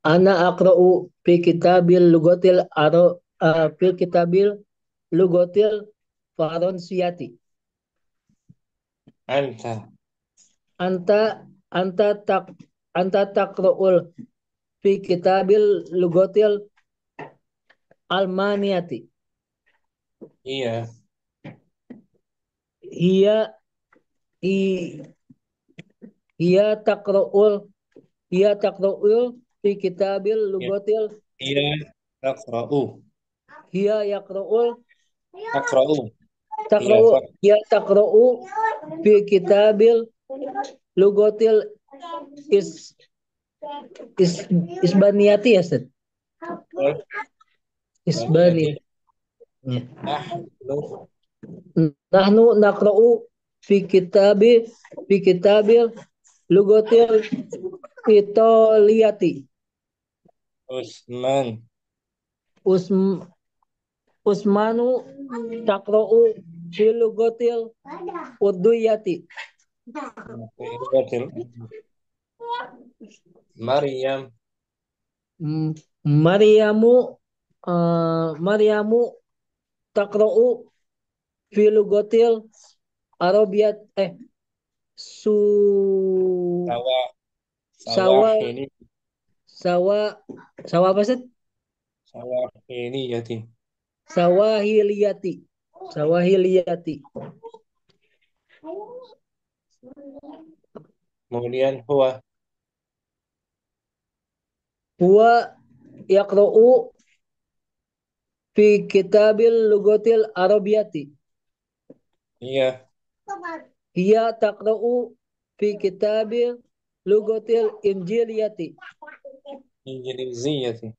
أنا أقرأ في كتاب اللغة في كتاب اللغة الفرنسية. أنت أنت أنت تق أنت تقرأ في كتاب اللغة الألمانية. هي هي هي هي تقرأ هي تقرأ في كتاب اللغة هي تقرأ هي يقرأ تقرأ هي تقرأ هي تقرأ في كتاب اللغة الإس إس إسبانية يا أستاذ. تقرأ إسبانية. نحن نحن نقرأ في كتاب في كتاب اللغة الإيطالية. عثمان أسم عثمان تقرأ في اللغة الأردية. في لغة مريم مريم مريم تقرأ في لغة العربية. سو سواء سوا سواحلي سوا سوا apa Ustaz? سواحلية Sawahiliyati. Sawahiliyati. kemudian هو Huwa yaqra'u fi kitabil lugatil arabiyati. هي Hiya taqra'u fi kitabil lugatil injiliyati. إنجليزية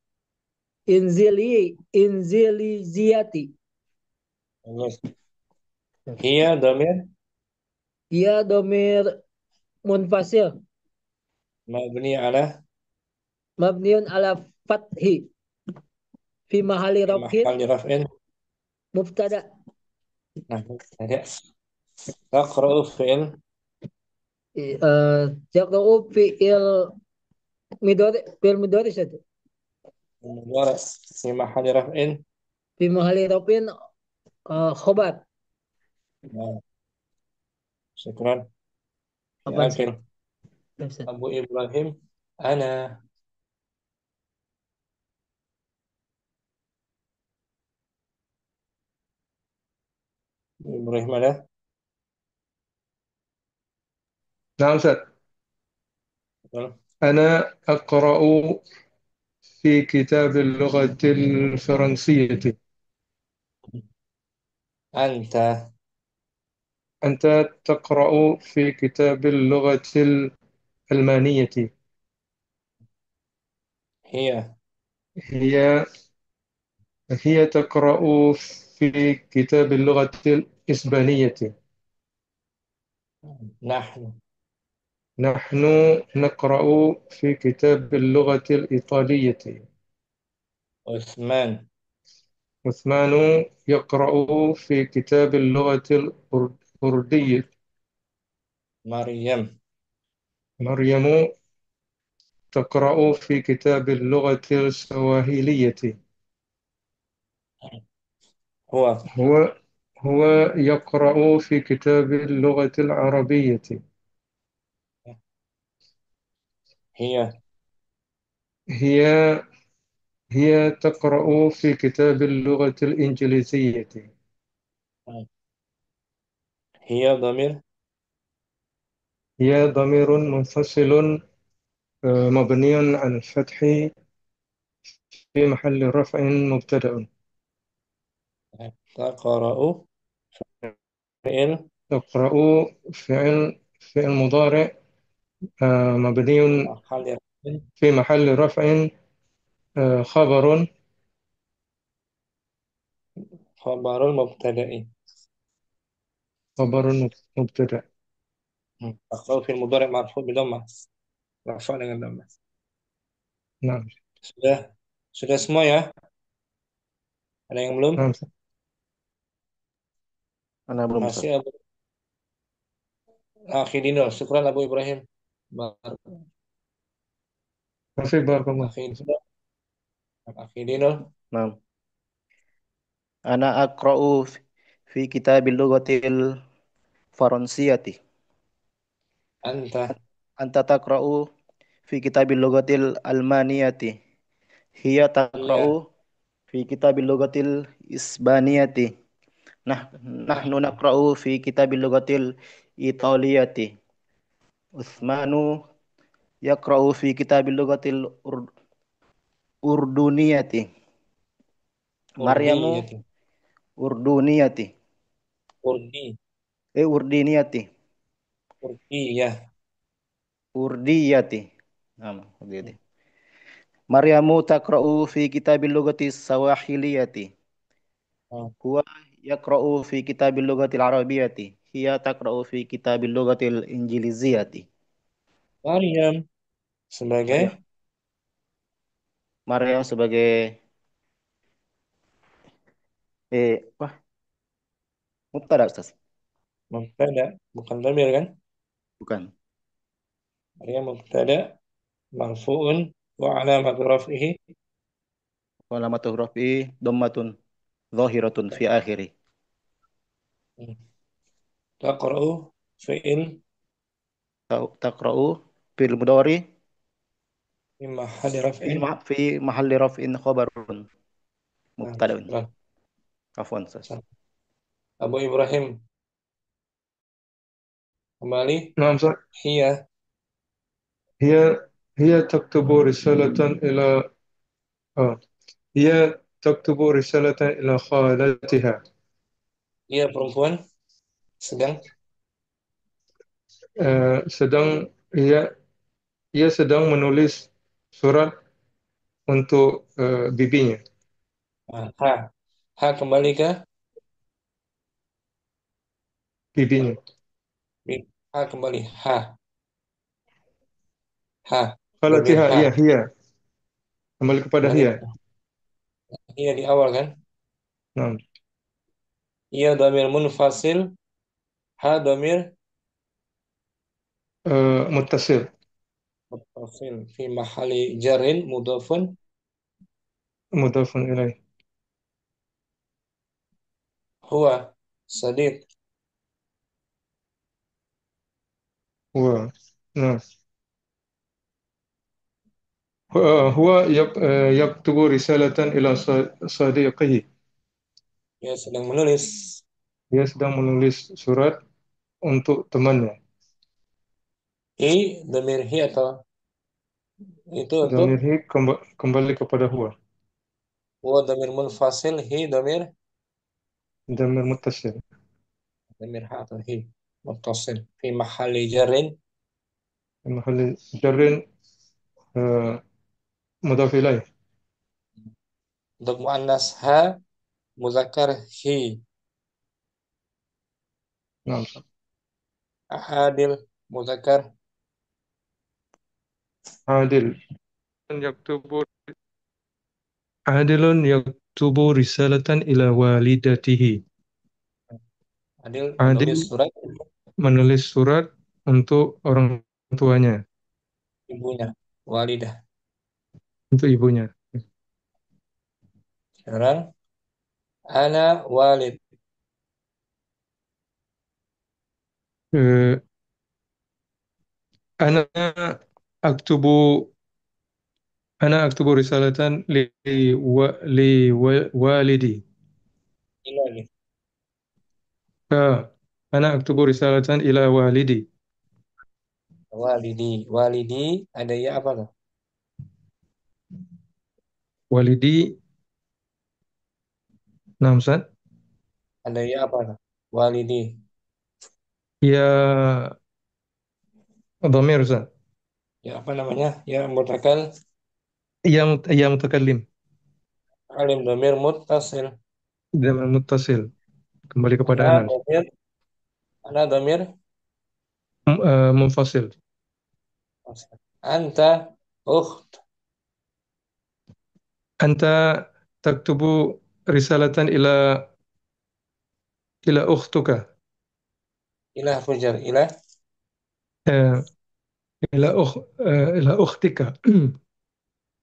Inziliziyati. هي ضمير Hiya domir munfasil مبني على mabniun ala fathi fi mahali في rafin محل رفع mubtada. تقرأ فعل Yaqra'u fi'il midori saja. مضارع في محل رفع Fi mahali rafin khobar. شكرا Apaan sih? لكن أبو إبراهيم أنا إبراهيم أنا نعم أستاذ. أنا أقرأ في كتاب اللغة الفرنسية. أنت أنت تقرأ في كتاب اللغة الألمانية. هي هي هي تقرأ في كتاب اللغة الإسبانية. نحن نحن نقرأ في كتاب اللغة الإيطالية. عثمان عثمان يقرأ في كتاب اللغة الأردية. مريم مريم تقرأ في كتاب اللغة السواهيلية. هو هو هو يقرأ في كتاب اللغة العربية. هي هي هي تقرأ في كتاب اللغة الإنجليزية. هي ضمير هي ضمير منفصل مبني على الفتح في محل رفع مبتدأ. تقرأ فعل تقرأ فعل مضارع مبني محل رفع في محل رفع خبر خبر المبتدأ. مبتدأ. تقرأ في المضارع مرفوع بضمة مرفوع dengan ضمة. نعم Sudah semua ya? Ada yang belum? نعم Ana belum, Ustaz. Masih Abu Akhidino. Syukran Abu Ibrahim. masih barakallah. Akhidino. Akhidino. Naam. Ana aqra'u fi kitabil lughatil faransiyati. Anta. Anta taqra'u fi kitabil lughatil almaniyati. Hiya taqra'u Iya. fi kitabil lughatil isbaniyati. Nah, nahnu naqra'u fi kitabil lughatil italiyati. Utsmanu yaqra'u fi kitabil lughatil urduniyati. Maryamu Urdiyati. urduniyati. Urdi. Urdiniyati. Urdiyah. Urdiyati. Urdiyati. Maryamu taqra'u fi kitabil lughati sawahiliyati. Oh. Huwa yaqra'u fi kitabil lughatil arabiyati. Hiya taqra'u fi kitabil lughatil injiliziyati. Maryam sebagai Maryam sebagai wah, mubtada, Ustaz. mubtada, bukan dhamir kan? Bukan. Maryam mubtada marfu'un wa alamat raf'ihi Wa alamatu rafi dhammatun zahiratun fi akhiri. taqra'u fi'il Taqra'u fil mudhari fi mahalli raf'in. fi mahalli raf'in khabarun mubtada'un. Syukran. Afwan, Ustaz. Abu Ibrahim kembali. نعم صح. Hiya هي هي تكتب رسالة إلى هي تكتب رسالة إلى خالتها. dia perempuan sedang Sedang ia sedang menulis surat untuk bibinya. ha kembali ke Bibinya. ha kembali ha dhamir Khalatiha, ha. iya, hiya. Kembali kepada Kembali hiya. Hiya di awal kan? Nah, Hiya dhamir munfasil, ha dhamir muttasil. muttasil fi mahalli jarrin mudhafun Mudhafun ilaih. huwa sadiq Huwa. Nah. هو يكتب رسالة إلى صديقه. dia sedang menulis. Dia sedang menulis surat untuk temannya. Dhamir hi atau itu untuk Dhamir hi kembali kepada huwa. huwa dhamir munfasil, hi dhamir Dhamir muttasil. dhamir ha atau hi muttasil fi mahalli jarrin محل جر مضاف إليه. untuk muannas ha, muzakkar hi. نعم. Adil muzakkar عادل يكتب عادل يكتب رسالة إلى والدته. Adil Adil menulis surat menulis surat untuk orang tuanya, ibunya, walidah. untuk ibunya. Sekarang ana walid. Eh, أنا أكتب أنا أكتب رسالة لوالدي. Ini lagi. أنا أكتب رسالة إلى والدي. Walidi. Walidi ada ya apa tuh? Walidi. Nah, Ustaz. Ada ya apa tuh? Walidi. Ya, dhamir, Ustaz. Ya apa namanya? Ya mutakal. Ya mutakallim. Alim dhamir muttasil. Dhamir muttasil. Kembali kepada Ana anas. dhamir. Ana dhamir. Munfasil. Anta ukht. Anta taktubu risalatan ila ukhtuka. Ilah fujar. Ilah. Eh, ila ukhtika.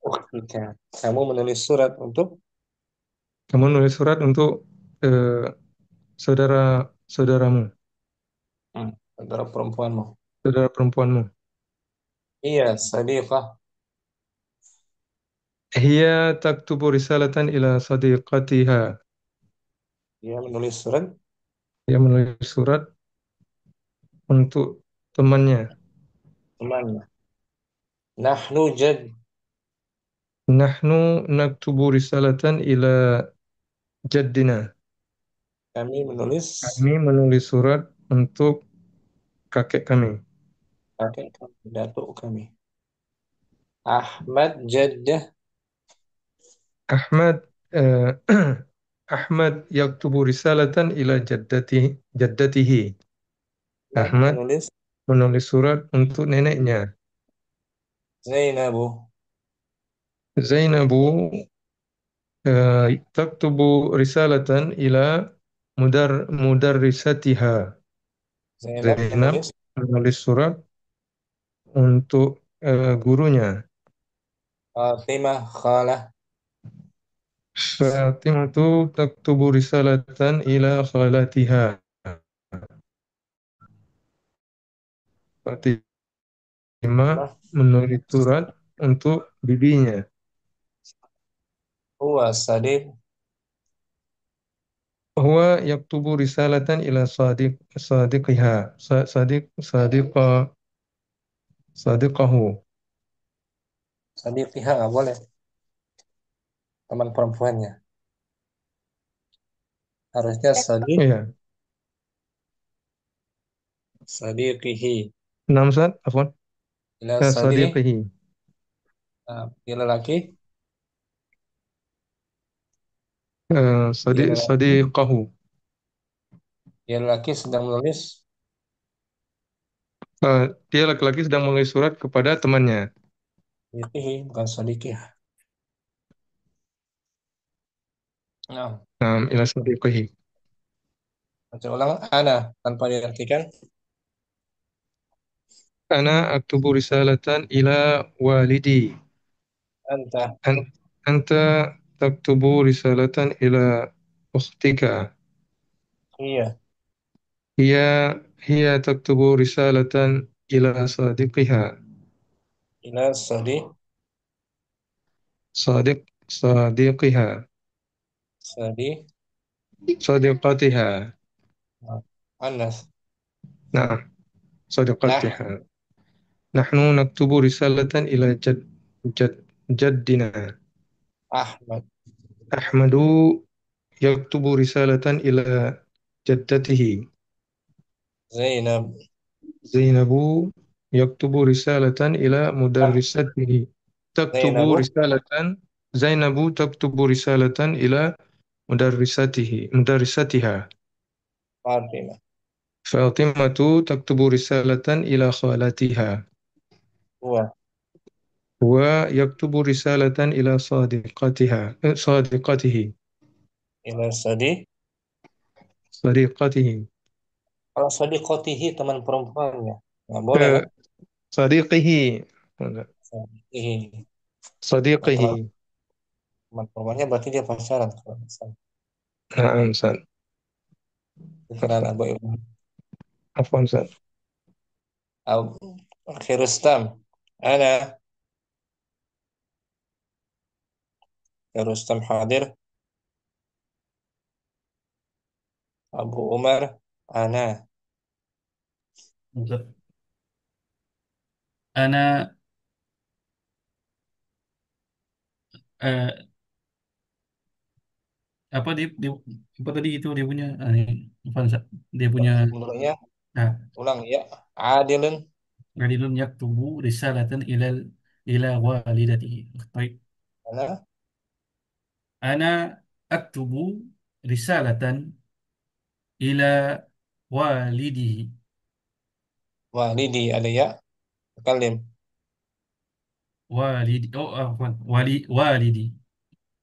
Ukhtika. Kamu menulis surat untuk Kamu nulis surat untuk eh, saudaramu, saudara perempuanmu. saudara perempuanmu. Iya, sadiqah. Hiya taktubu risalatan ila sadiqatiha. Dia menulis surat Dia menulis surat untuk temannya. temannya. Nahnu jad. Nahnu naktubu risalatan ila jaddina. Kami menulis Kami menulis surat untuk kakek kami. kakek kami, datuk kami. Ahmad jaddah. Ahmad eh, Ahmad yaktubu risalatan ila jaddatihi. Ahmad Ahmad menulis menulis surat untuk neneknya. Zainabu. Zainabu taktubu risalatan ila mudarrisatiha. Zainab Zainab menulis menulis surat untuk gurunya. Fatimah khalah. Fatimatu taktubu risalatan ila khalatiha. Fatimah Fatimah menulis surat untuk bibinya. huwa sadiq. Huwa yaktubu risalatan ila sadiqiha. Sadiqahu. Sadiqiha nggak boleh. Teman perempuannya. Harusnya sadiq. Iya. Sadiqihi. Enam Ustaz, afwan. Ila sadiq. Sadiqihi. Dia lelaki. Dia lelaki. Sadiqahu. Dia lelaki sedang menulis Dia laki-laki sedang menulis surat kepada temannya. sadiqihi, bukan sadiqih. Nah, Ila sadiqihi. baca ulang. Ana tanpa diartikan. Ana aktubu risalatan ila walidi. Anta. Anta taktubu risalatan ila ukhtika. Iya. Hiya hiya taktubu risalatan ila sadiqiha. Ila sadiq. Sadiqiha. Sadiq. Sadiqatiha. Anas. Nah, Nah. sadiqatiha. Nahnu naktubu risalatan ila jad, jaddina. Ahmad. Ahmadu yaktubu risalatan ila jaddatihi. Zainab. Zainabu yaktubu risalatan ila mudarrisatihi. Taktubu Zainabu. risalatan Zainabu taktubu risalatan ila mudarrisatiha. Fatimah. Fatimatu taktubu risalatan ila khalatiha. Huwa. Wa yaktubu risalatan ila sadiqatihi. Ila sadiq. Sadiqatihi. Kalau sadiqotihi teman perempuannya. Nggak boleh Eh, kan? Sadiqihi. Sadiqihi. Nah, Sadiqihi. teman perempuannya berarti dia pacaran. Kalau nggak salah. Na'am, Ustaz. Pikiran Abu Ibrahim. Afwan, Ustaz. Akhir Rustam. Ana. Ya Rustam hadir. Abu Umar. Ana. Ustaz. Ana eh, apa dia apa tadi itu dia punya Avanza. Dia punya Mulanya nah ulang ya. Adilun. Adilun yaktubu risalatan ila walidatihi. Baik. Ana Ana aktubu risalatan ila walidihi. walidi ada ya. Kalim. Walidi. Oh, afwan. Walidi.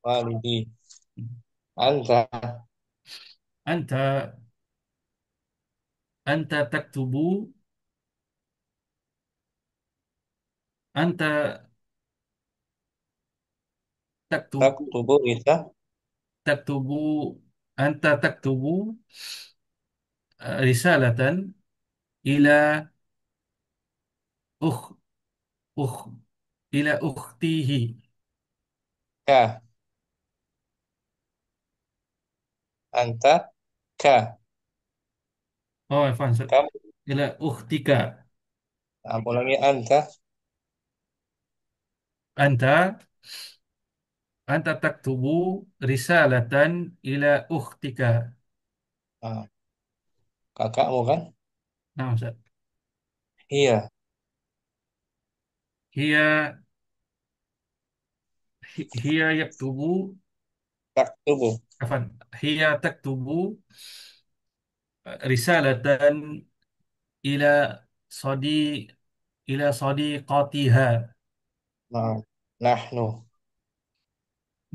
Walidi. Anta Anta anta taktubu anta taktubu taktubu bisa. taktubu anta taktubu risalatan ila ukh ukh ila ukhtihi. Ka. Anta ka. Oh, afwan. Kamu. Ila ukhtika. Nah, ulangi anta. Anta anta taktubu risalatan ila ukhtika. Nah, kakakmu kan? Nah, Ustaz. Iya. Hiya hiya yaktubu Taktubu. afwan. Hiya taktubu risalatan ila sadi ila sadiqatiha. Nah, nahnu.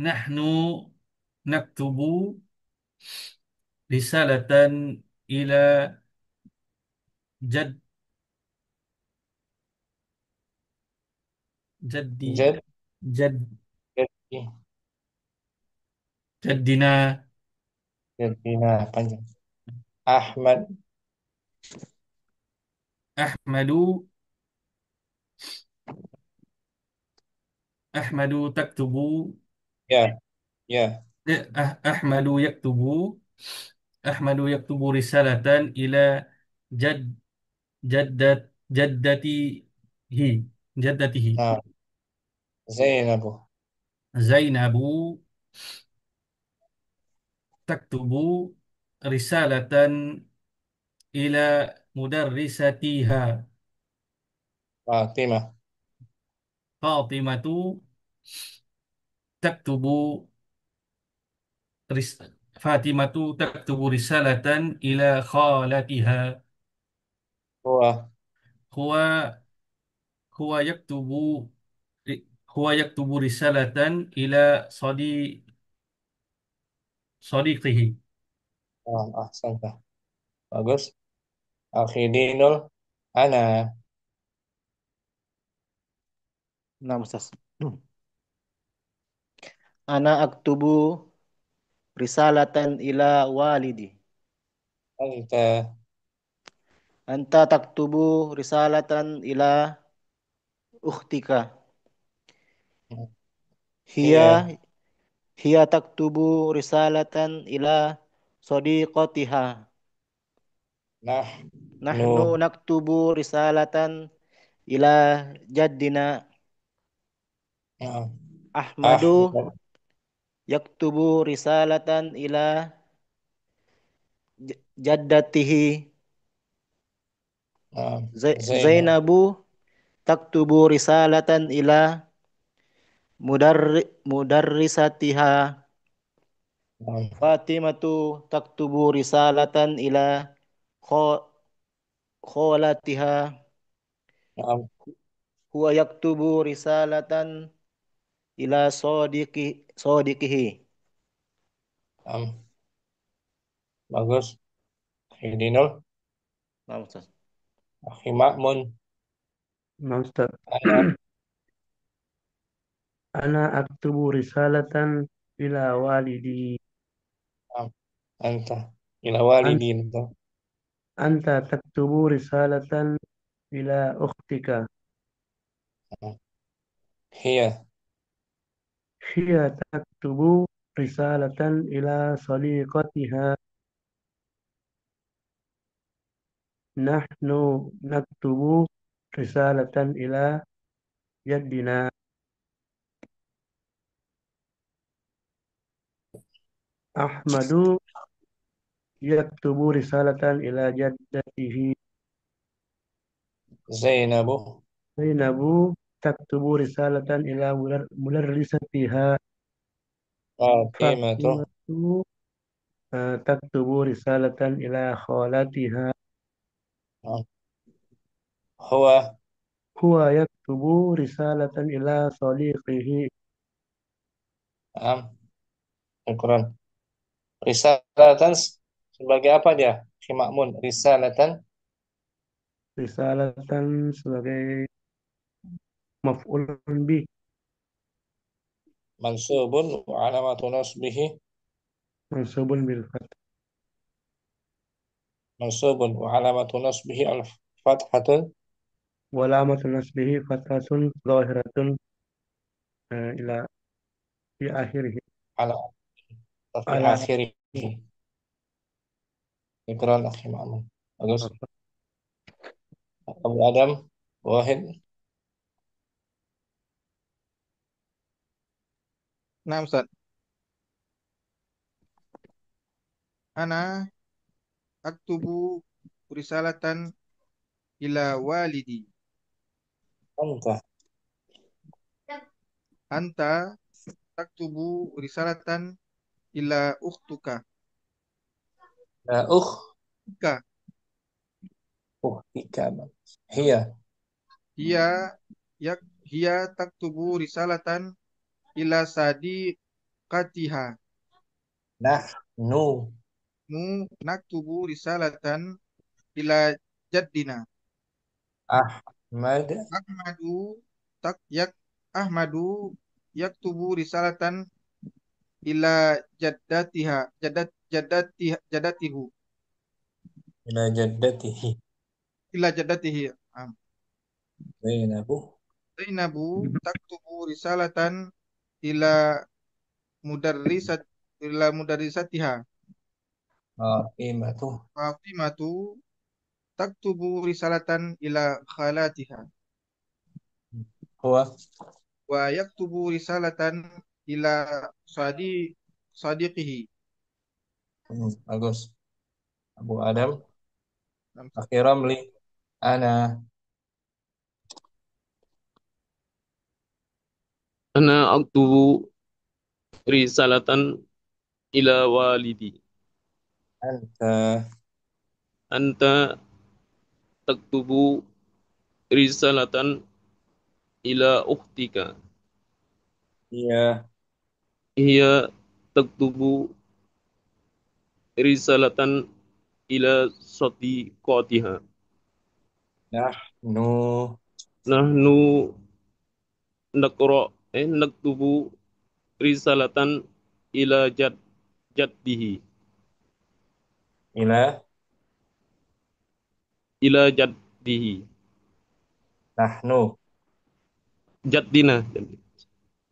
Nahnu naktubu risalatan ila jad jaddi Jad. jad Jadi. jaddina Jadi, nah, panjang. Ahmad. Ahmadu Ahmadu taktubu Ya. Ya. Ahmadu yaktubu risalatan ila jad jaddat jaddatihi jaddatihi Nah, Zainabu. Zainabu taktubu risalatan ila mudarrisatiha Fatimah. Fatimatu taktubu ris Fatimatu taktubu risalatan ila khalatiha Huwa. huwa huwa yaktubu huwa yaktubu risalatan ila sadiqihi. Ah, ahsanta. Bagus. Akhidinul. Ana. Nah, Ustaz. Ana aktubu risalatan ila walidi. Anta. Anta taktubu risalatan ila ukhtika. Hiya Hiya. hiya taktubu risalatan ila sadiqatiha. Nahnu. Nahnu naktubu risalatan ila jaddina. Nah, Ahmadu Ahmad. yaktubu risalatan ila jaddatihi. Nah, Zainab. Zainabu taktubu risalatan ila mudarrisatiha. Nah, Fatimatu taktubu risalatan ila kho- kholatiha. nah, Huwa yaktubu risalatan ila sodiqihi. nah. Bagus. Akhidinul. Nah, Ustaz. Akhi Ma'mun. نعم أستاذ. Ana. أنا أكتب رسالة إلى والدي. Nah, anta. Ila أن- walidin. أنت تكتب رسالة إلى أختك. Nah, hiya. هي تكتب رسالة إلى صديقتها. نحن نكتب رسالة إلى جدنا. أحمد يكتب رسالة إلى جدته. زينب زينب تكتب رسالة إلى مدرستها. فاطمة فاطمة تكتب رسالة إلى خالتها. هو هو يكتب رسالة إلى صديقه. نعم syukran. Risalatan sebagai apa dia? Si Makmun. Risalatan رسالة sebagai مفعول به. mansubun wa alamatu nasbihi منصوب بالفتح. mansubun wa alamatu nasbihi al-fathatun وعلامة نصبه فتحة ظاهرة إلى في آخره. ala fi على akhirih. Syukran akhi Makmun. Bagus. Abu Adam Wahid. Nah, Ustaz. Ana aktubu risalatan ila walidi. Anta Anta taktubu risalatan ila ukhtuka. la Ukhtuka. ukhtika. Hiya Hiya hiya taktubu risalatan ila sadiqatiha. nahnu Naktubu risalatan ila jaddina. Ahmad Ahmadu Ahmadu yaktubu risalatan ila jaddatihu ila jaddatihi ila jaddatihi. Zainabu Zainabu taktubu risalatan ila mudarrisatiha. Fatimatu Fatimatu taktubu risalatan ila khalatiha. huwa Wa yaktubu risalatan ila sadiqihi. bagus. Abu Adam Nam- akhi Ramli ana Ana aktubu risalatan ila walidi. anta Anta taktubu risalatan ila ukhtika. iya Hiya taktubu risalatan ila sadiqatiha. nahnu Nahnu naktubu risalatan ila jaddihi. ila Ila jaddihi. nahnu Jaddina.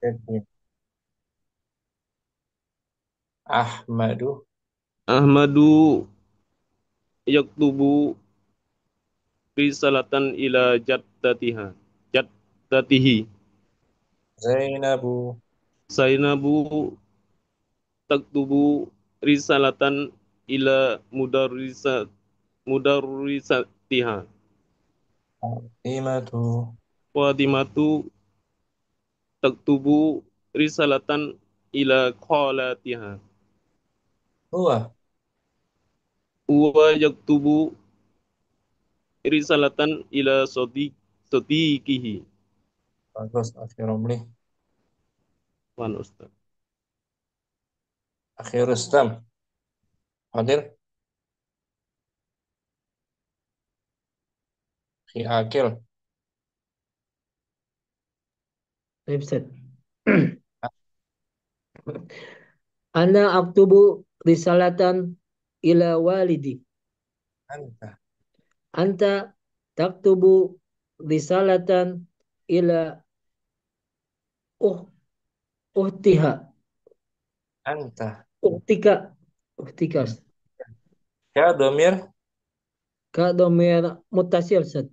jadi Ahmadu Ahmadu yaktubu risalatan ila jaddatiha. Jaddatihi. Zainabu Zainabu taktubu risalatan ila mudarrisatiha. Fatimatu Fatimatu taktubu risalatan ila khalatiha. huwa Huwa yaktubu risalatan ila sadiqihi. bagus akhi Ramli Wan Ustaz. akhi Rustam hadir akhi Akil طيب Ustaz. Ana aktubu risalatan ila walidi. anta Anta taktubu risalatan ila uh uhtiha. anta Uhtika. Uhtika. Ustaz. ya domir Ka domir mutasil Ustaz.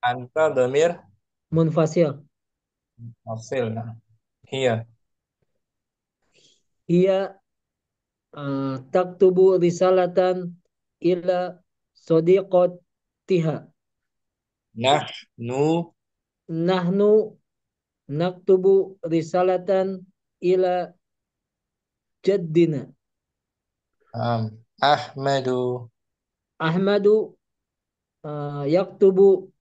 Anta domir munfasil. hasil. Nah, hiya. Hiya taktubu risalatan ila sodiqotiha. Nahnu Nahnu naktubu risalatan ila jaddina. Ahmadu Ahmadu yaktubu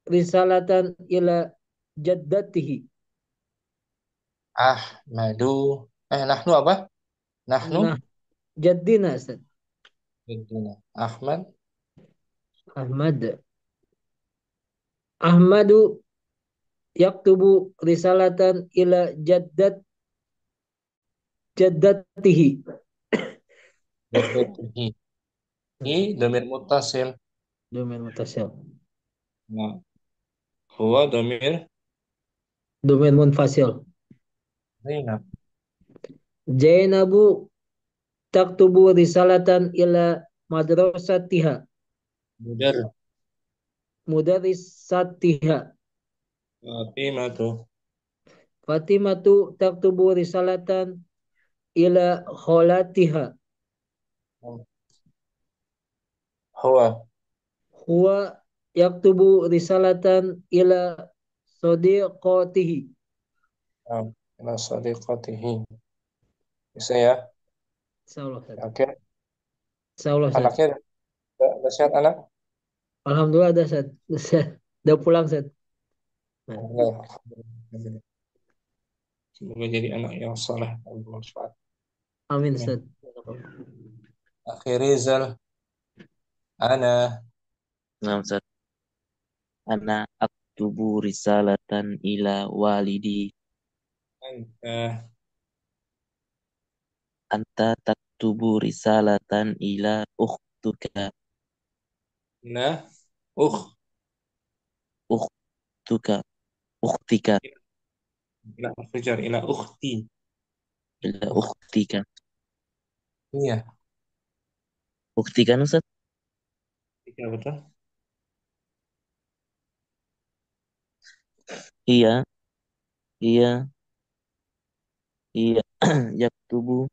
risalatan ila jaddatihi. Ahmadu nahnu apa? Nahnu Nah, jaddina Ustaz. Jadduna. Ahmad Ahmad. Ahmadu yaktubu risalatan ila jaddatihi. jaddatihi. Hi domir muttasil. Domir mutasil. Nah, huwa domir Domir munfasil. Zainab. Zainabu taktubu risalatan ila madrasatiha. Mudar Mudarrisatiha. Fatimatu Fatimatu taktubu risalatan ila kholatiha. huwa Huwa yaktubu risalatan ila sodiqotihi. ila sadiqatihi. Bisa ya. Insyaallah Ustaz. Oke. Insyaallah Ustaz. Anaknya udah sehat anak? Alhamdulillah ada Ustaz. Udah pulang Ustaz. Nah, Alhamdulillah. Semoga jadi anak yang saleh dan bermanfaat. amin Amin. Ustaz. Akhir Rizal, ana Nah, Ustaz. Ana aktubu risalatan ila walidi. anta Anta taktubu risalatan ila ukhtuka. na Ukhtuka. Ukhtika. ila fujar ila ukhti. Ila ukhtika. Iya, Ukhtika, Ustaz? iya betul. Iya. Iya. Iya. Yaktubu.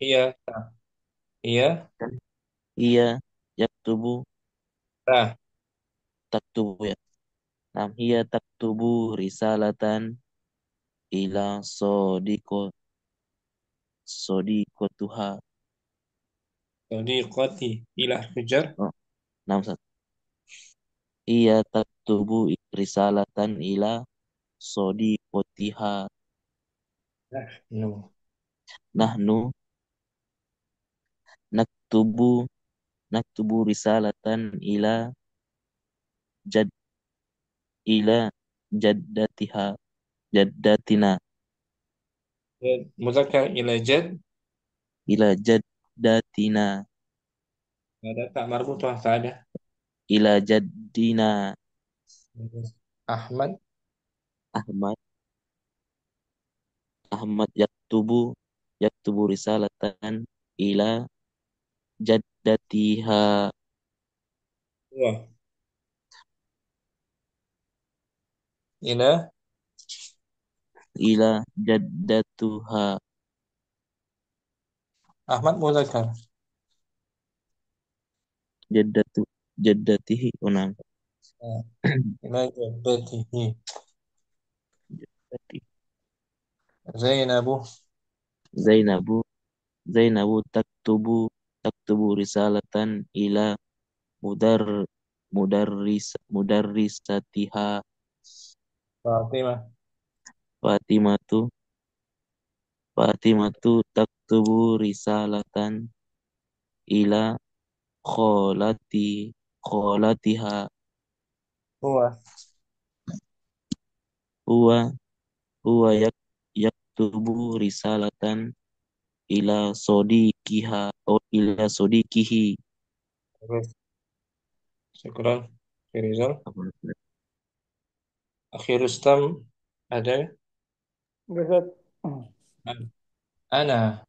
Iya, iya, Iya. Yaktubu. nah, Taktubu ya. Nah, iya taktubu risalatan ila sodikotuha. sadiqati ila fujar. Oh, nah, Ustaz. Iya taktubu risalatan ila sodikotiha. No. Nahnu naktubu naktubu risalatan jad ila jaddatiha jaddatina Muzakkar ila jad, ila jaddatina ada tak marbutah, tak ada. ila jaddina. Ahmad, Ahmad Ahmad yaktubu risalatan ila jaddatiha huwa ila ila jaddatuha Ahmad muzakkar. jaddatu jaddatihi unang Nah, ila jaddatihi. Zainabu Zainabu Zainabu taktubu risalatan ila mudar mudarrisatiha Fatimah Fatimatu Fatimatu taktubu risalatan ila kholatiha huwa huwa huwa yaktubu risalatan ila sodikihi. terus syukran Rizal. Akhir Rustam ada Ustaz. ana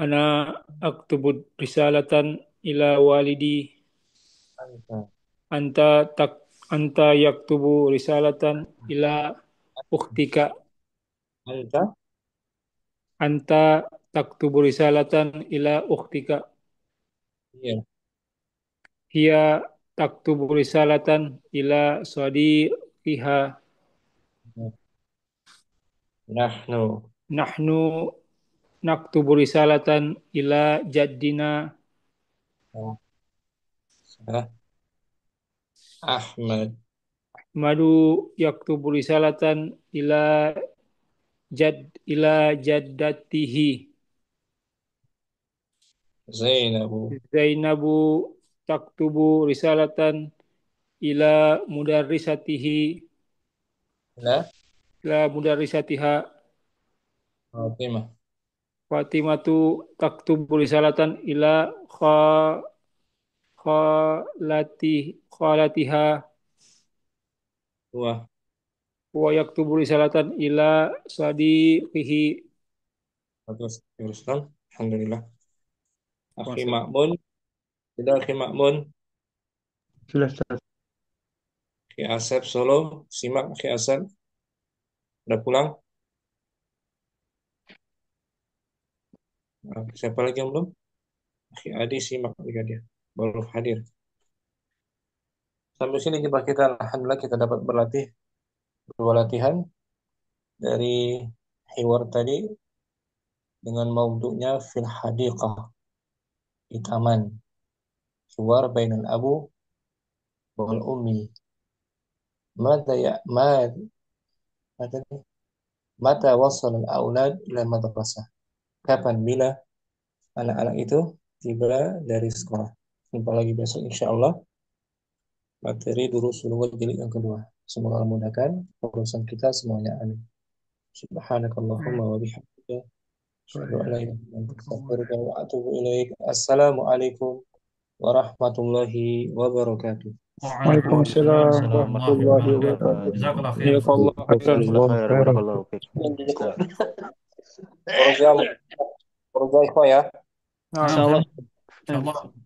Ana aktubu risalatan ila walidi. anta anta tak anta yaktubu risalatan ila ukhtika. Anta Anta taktubu risalatan ila ukhtika. iya Hiya taktubu risalatan ila sadiqiha. nahnu Nahnu naktubu risalatan ila jaddina. oh, salah. Ahmad Madu yaktubu risalatan ila jaddatihi. Zainabu Zainabu taktubu risalatan ila mudarrisatihi la ila mudarrisatiha. Fatimah Fatimatu taktubu risalatan ila khalatiha Wah wa yaktubu risalatan ila sadiqihi. bagus teruskan Alhamdulillah. Akhi Masya Makmun sudah Akhi Makmun. Sudah, Ustaz. Akhi Asep Solo simak Akhi Asep udah pulang. Nah, siapa lagi yang belum? Akhi Adi simak juga dia baru hadir. Sampai sini jumpa kita. Alhamdulillah kita dapat berlatih dua latihan dari hiwar tadi dengan maudhu'nya fil hadiqah di taman. Hiwar bainal abu wal ummi. Mata ya mata mata wasal al aulad ila madrasah. Kapan bila anak-anak itu tiba dari sekolah. Jumpa lagi besok insyaallah materi durus lughah jilid yang kedua. Semoga Allah memudahkan urusan kita semuanya. Amin. Subhanakallahumma wa bihamdika asyhadu an la ilaha illa anta astaghfiruka wa atubu ilaik. Assalamualaikum warahmatullahi wabarakatuh. Waalaikumsalam Waalaikumsalam warahmatullahi warahmatullahi wabarakatuh. wabarakatuh. Jazakallah khair. Jazakallah khairan. Jazakallah khair, khairan. barakallahu fiik. Program ikhwah ya. Nah, Nah, insyaallah. insyaallah